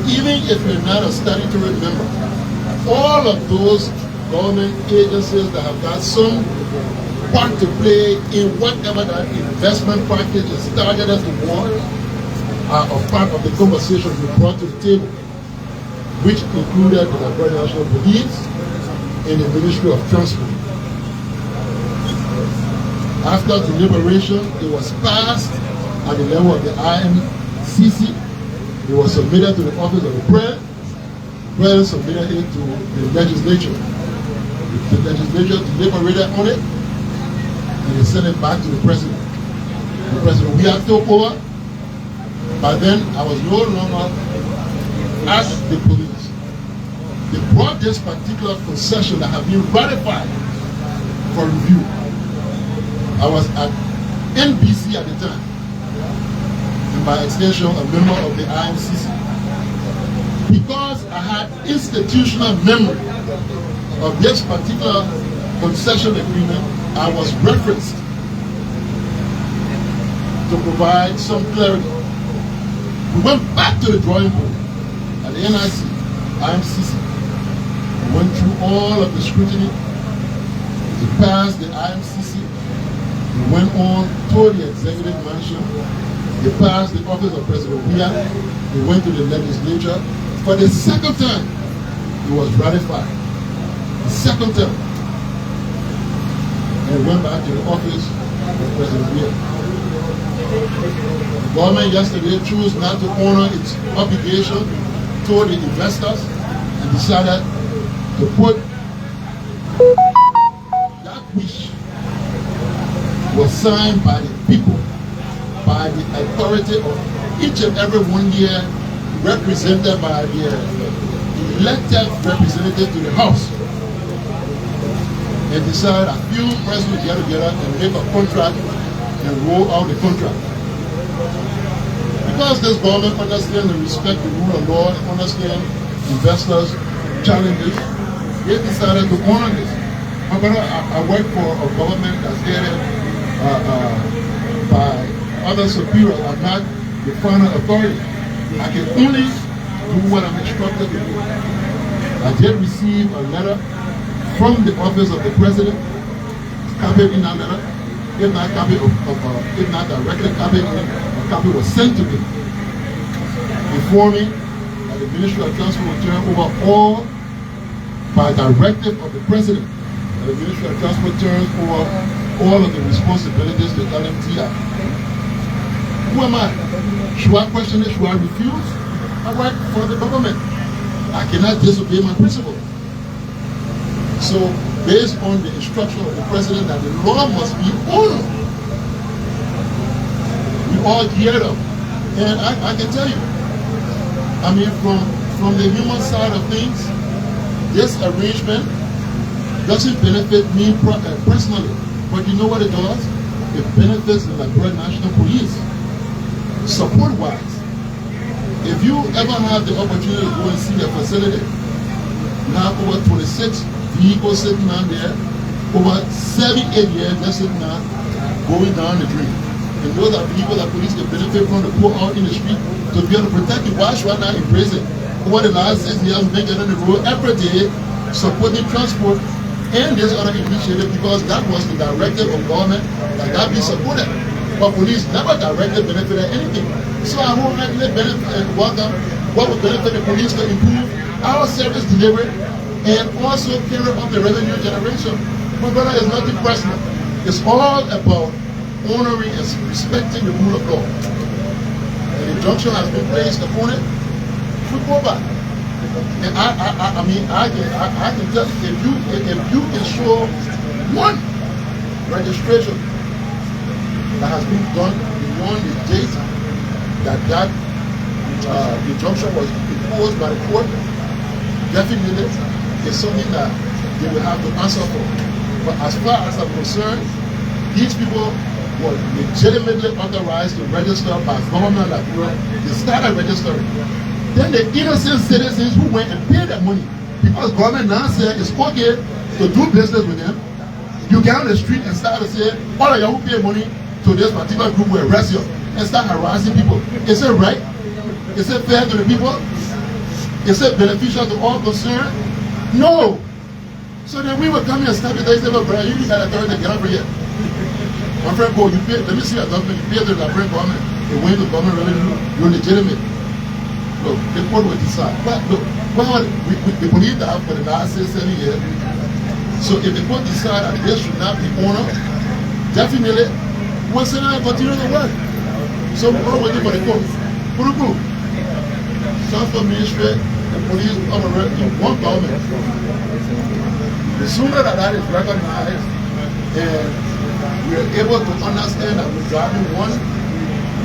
even if you're not a statutory member, all of those government agencies that have got some part to play in whatever that investment package is targeted towards are a part of the conversation we brought to the table, which included the Liberian National Police and the Ministry of Transport. After deliberation, it was passed at the level of the IMCC. It was submitted to the Office of the President. The President submitted it to the legislature. The legislature deliberated on it, and they sent it back to the President. The President, we have took over. By then, I was no longer at the police. They brought this particular concession that had been ratified for review. I was at NBC at the time, and by extension, a member of the IMCC. Because I had institutional memory of this particular concession agreement, I was referenced to provide some clarity. We went back to the drawing board at the NIC, IMCC. We went through all of the scrutiny to pass the IMCC. We went on to the executive mansion. They passed the office of President Weah. We went to the legislature. For the second time, it was ratified. The second time. And went back to the office of President Weah. The government yesterday chose not to honor its obligation toward the investors and decided to put that which was signed by the people, by the authority of each and every one here represented by the elected representative to the House, and decide a few presidents get together and make a contract and roll out the contract. Because this government understands and respect the rule of law and understand investors' challenges, they decided to honor this. My brother, I work for a government that's headed by other superiors. I'm not the final authority. I can only do what I'm instructed to do. I did receive a letter from the office of the president, copied in that letter. If not copy if not directly copied in, a copy was sent to me, informing that the Ministry of Transport will turn over all, by directive of the president, that the Ministry of Transport turns over all of the responsibilities to LMTI. Who am I? Should I question it? Should I refuse? I work for the government. I cannot disobey my principle. So, based on the instruction of the president that the law must be honored, we all geared up. And I can tell you, I mean, from the human side of things, this arrangement doesn't benefit me personally. But you know what it does? It benefits the Liberia National Police. Support-wise, if you ever have the opportunity to go and see the facility, you have over 26 vehicles sitting down there, over 7-8 years just sitting down, going down the drain. And those are vehicles that police can benefit from to put out in the street to be able to protect you. Why should I not embrace it? Over the last 6 years, we've been getting on the road every day, supporting transport and this other initiative, because that was the directive of government that be supported. But police never directly benefited anything. So I wholeheartedly welcome what would benefit the police to improve our service delivery and also carry up the revenue generation. My brother, is nothing personal. It's all about honoring and respecting the rule of law. An injunction has been placed upon it. We go back. And I mean, I can tell you, if you can show one registration that has been done beyond the date that injunction was imposed by the court, definitely it's something that they will have to answer for. But as far as I'm concerned, these people were legitimately authorized to register by government of Liberia. They started registering. Then the innocent citizens who went and paid their money, because government now said it's okay to do business with them, you get on the street and start to say, all of you who pay money to this particular group will arrest you and start harassing people. Is it right? Is it fair to the people? Is it beneficial to all concerned? No. So then we will come here and stop it and say, well, brother, you need that authority to get over here. My friend, go, you pay, let me see your document, you pay to the Liberian government, and when the government revenue, you're legitimate. Look, the court will decide. But look, we believe that for the last 7 years. So if the court decide that this should not be honored, definitely we'll sit down and continue the work. So we're all waiting for the court. Puruku, Transport Ministry, the police operate in one government. The sooner that is recognized and we are able to understand that we're driving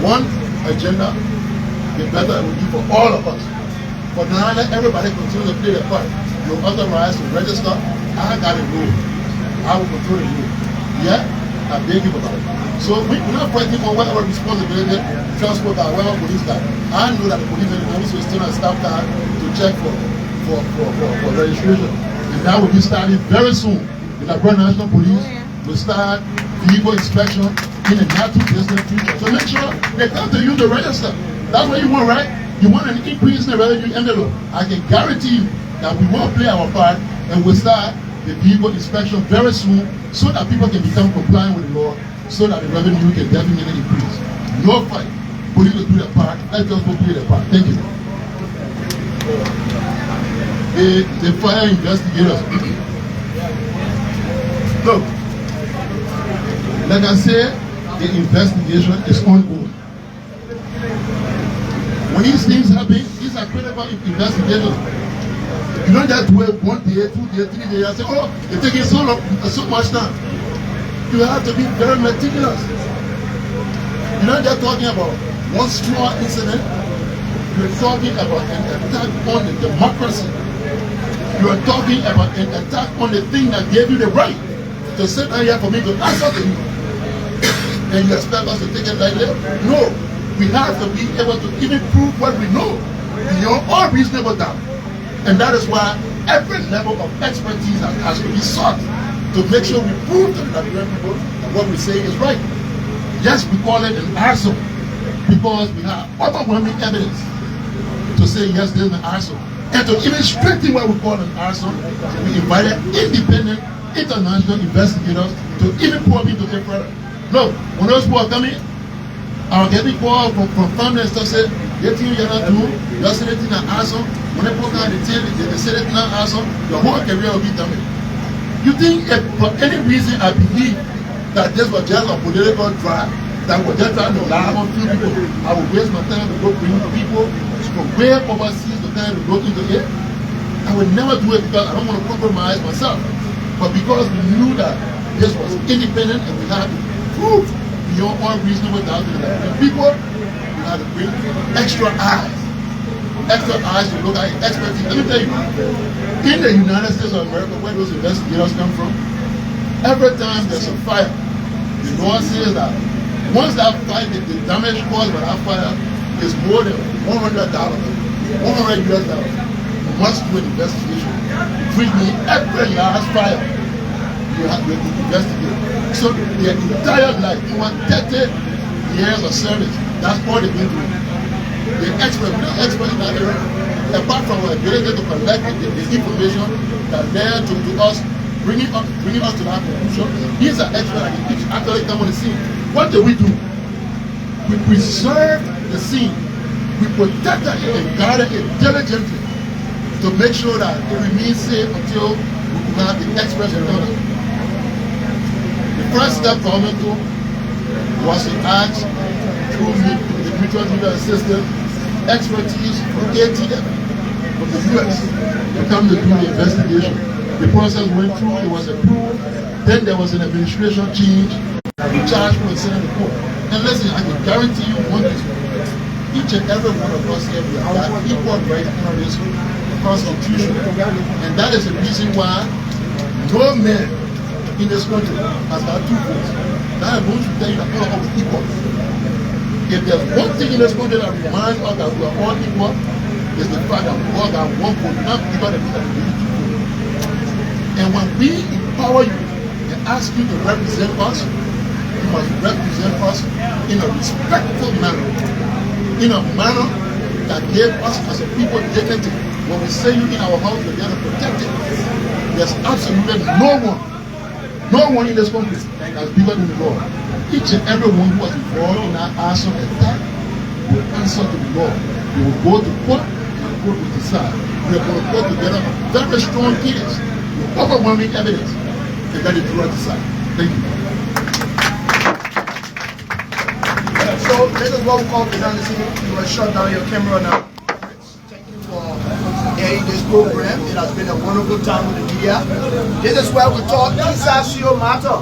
one agenda, the better it will be for all of us. But now let everybody continue to play their part. You're authorized to register. I got a rule. I will control the rule. Yeah? I beg you about it. So we're not fighting for whatever responsibility transport car, whatever police car. I know that the police and the police will still have staff car to check for registration. And that will be starting very soon. The Liberia National Police will start vehicle inspection in the not too distant future. So make sure they come to you to register. That's what you want, right? You want an increase in the revenue envelope. I can guarantee you that we will play our part and we'll start the vehicle inspection very soon so that people can become compliant with the law, so that the revenue can definitely increase. No fight. Police will do their part. Let us go play their part. Thank you. The fire investigators. Look, like I said, the investigation is ongoing. When these things happen, these are critical investigators. You don't just do it 1 day, 2 days, 3 days, and say, oh, it's taking so long, so much time. You have to be very meticulous. You're not just talking about one small incident. You're talking about an attack on the democracy. You are talking about an attack on the thing that gave you the right to sit down here for me to answer to you. And you expect us to take it lightly? No. We have to be able to even prove what we know beyond all reasonable doubt. And that is why every level of expertise has to be sought to make sure we prove to the Liberian people that what we say is right. Yes, we call it an arson because we have overwhelming evidence to say yes, there's an arson. And to even strengthen what we call an arson, we invited independent international investigators to even probe into it further. Look, when those people are coming, I was getting calls from family and stuff say, they think you're not doing, you're saying it's not arson. When they put down the tail, they say it's not arson, your whole career will be done. You think if for any reason I believe that this was just a political drive, that was just trying to lie on few people, I would waste my time to go bring people from way overseas to time to go into it. I would never do it because I don't want to compromise myself. But because we knew that this was independent and we had to prove beyond all reasonable doubt to the people, we had to bring extra eyes to look at expertise. Let me tell you, in the United States of America, where those investigators come from, every time there's a fire, the law says that once that fire, the damage caused by that fire is more than $100, $100 US, you must do an investigation. Bring me every last fire you have to investigate. So their entire life, over 30 years of service, that's all they've been doing. The expert, we don't expert in that area, apart from our ability to collect the information that led to us bringing us to that conclusion. These are experts that can actually come on the scene. What do? We preserve the scene. We protect it and guard it diligently to make sure that it remains safe until we have the experts around it. The first step government took was to ask through the mutual legal assistance expertise from ATF, from the US, to come to do the investigation. The process went through, it was approved, then there was an administration change, the charge was sent to the court. And listen, I can guarantee you one thing, each and every one of us here, we have equal rights under this Constitution. And that is the reason why no man in this country has got 2 votes. Now I'm going to tell you that all of us equal. If there's one thing in this country that reminds us that we are all equal, is the fact that we all got 1 vote, not people that we have 2 votes. And when we empower you and ask you to represent us, you must represent us in a respectful manner, in a manner that gave us as a people dignity. When we say you in our house, we're there to protect it. There's absolutely no one in this country that's bigger than the law. Each and every one who was involved in that arson attack will answer to the law. They will go to court and the court will decide. We are going to put together a very strong case with overwhelming evidence and let the jury decide. Thank you. So this is what we call behind the scenes. You will shut down your camera now. Thank you for airing this program. It has been a wonderful time with the media. This is where we talk inside CEO matter.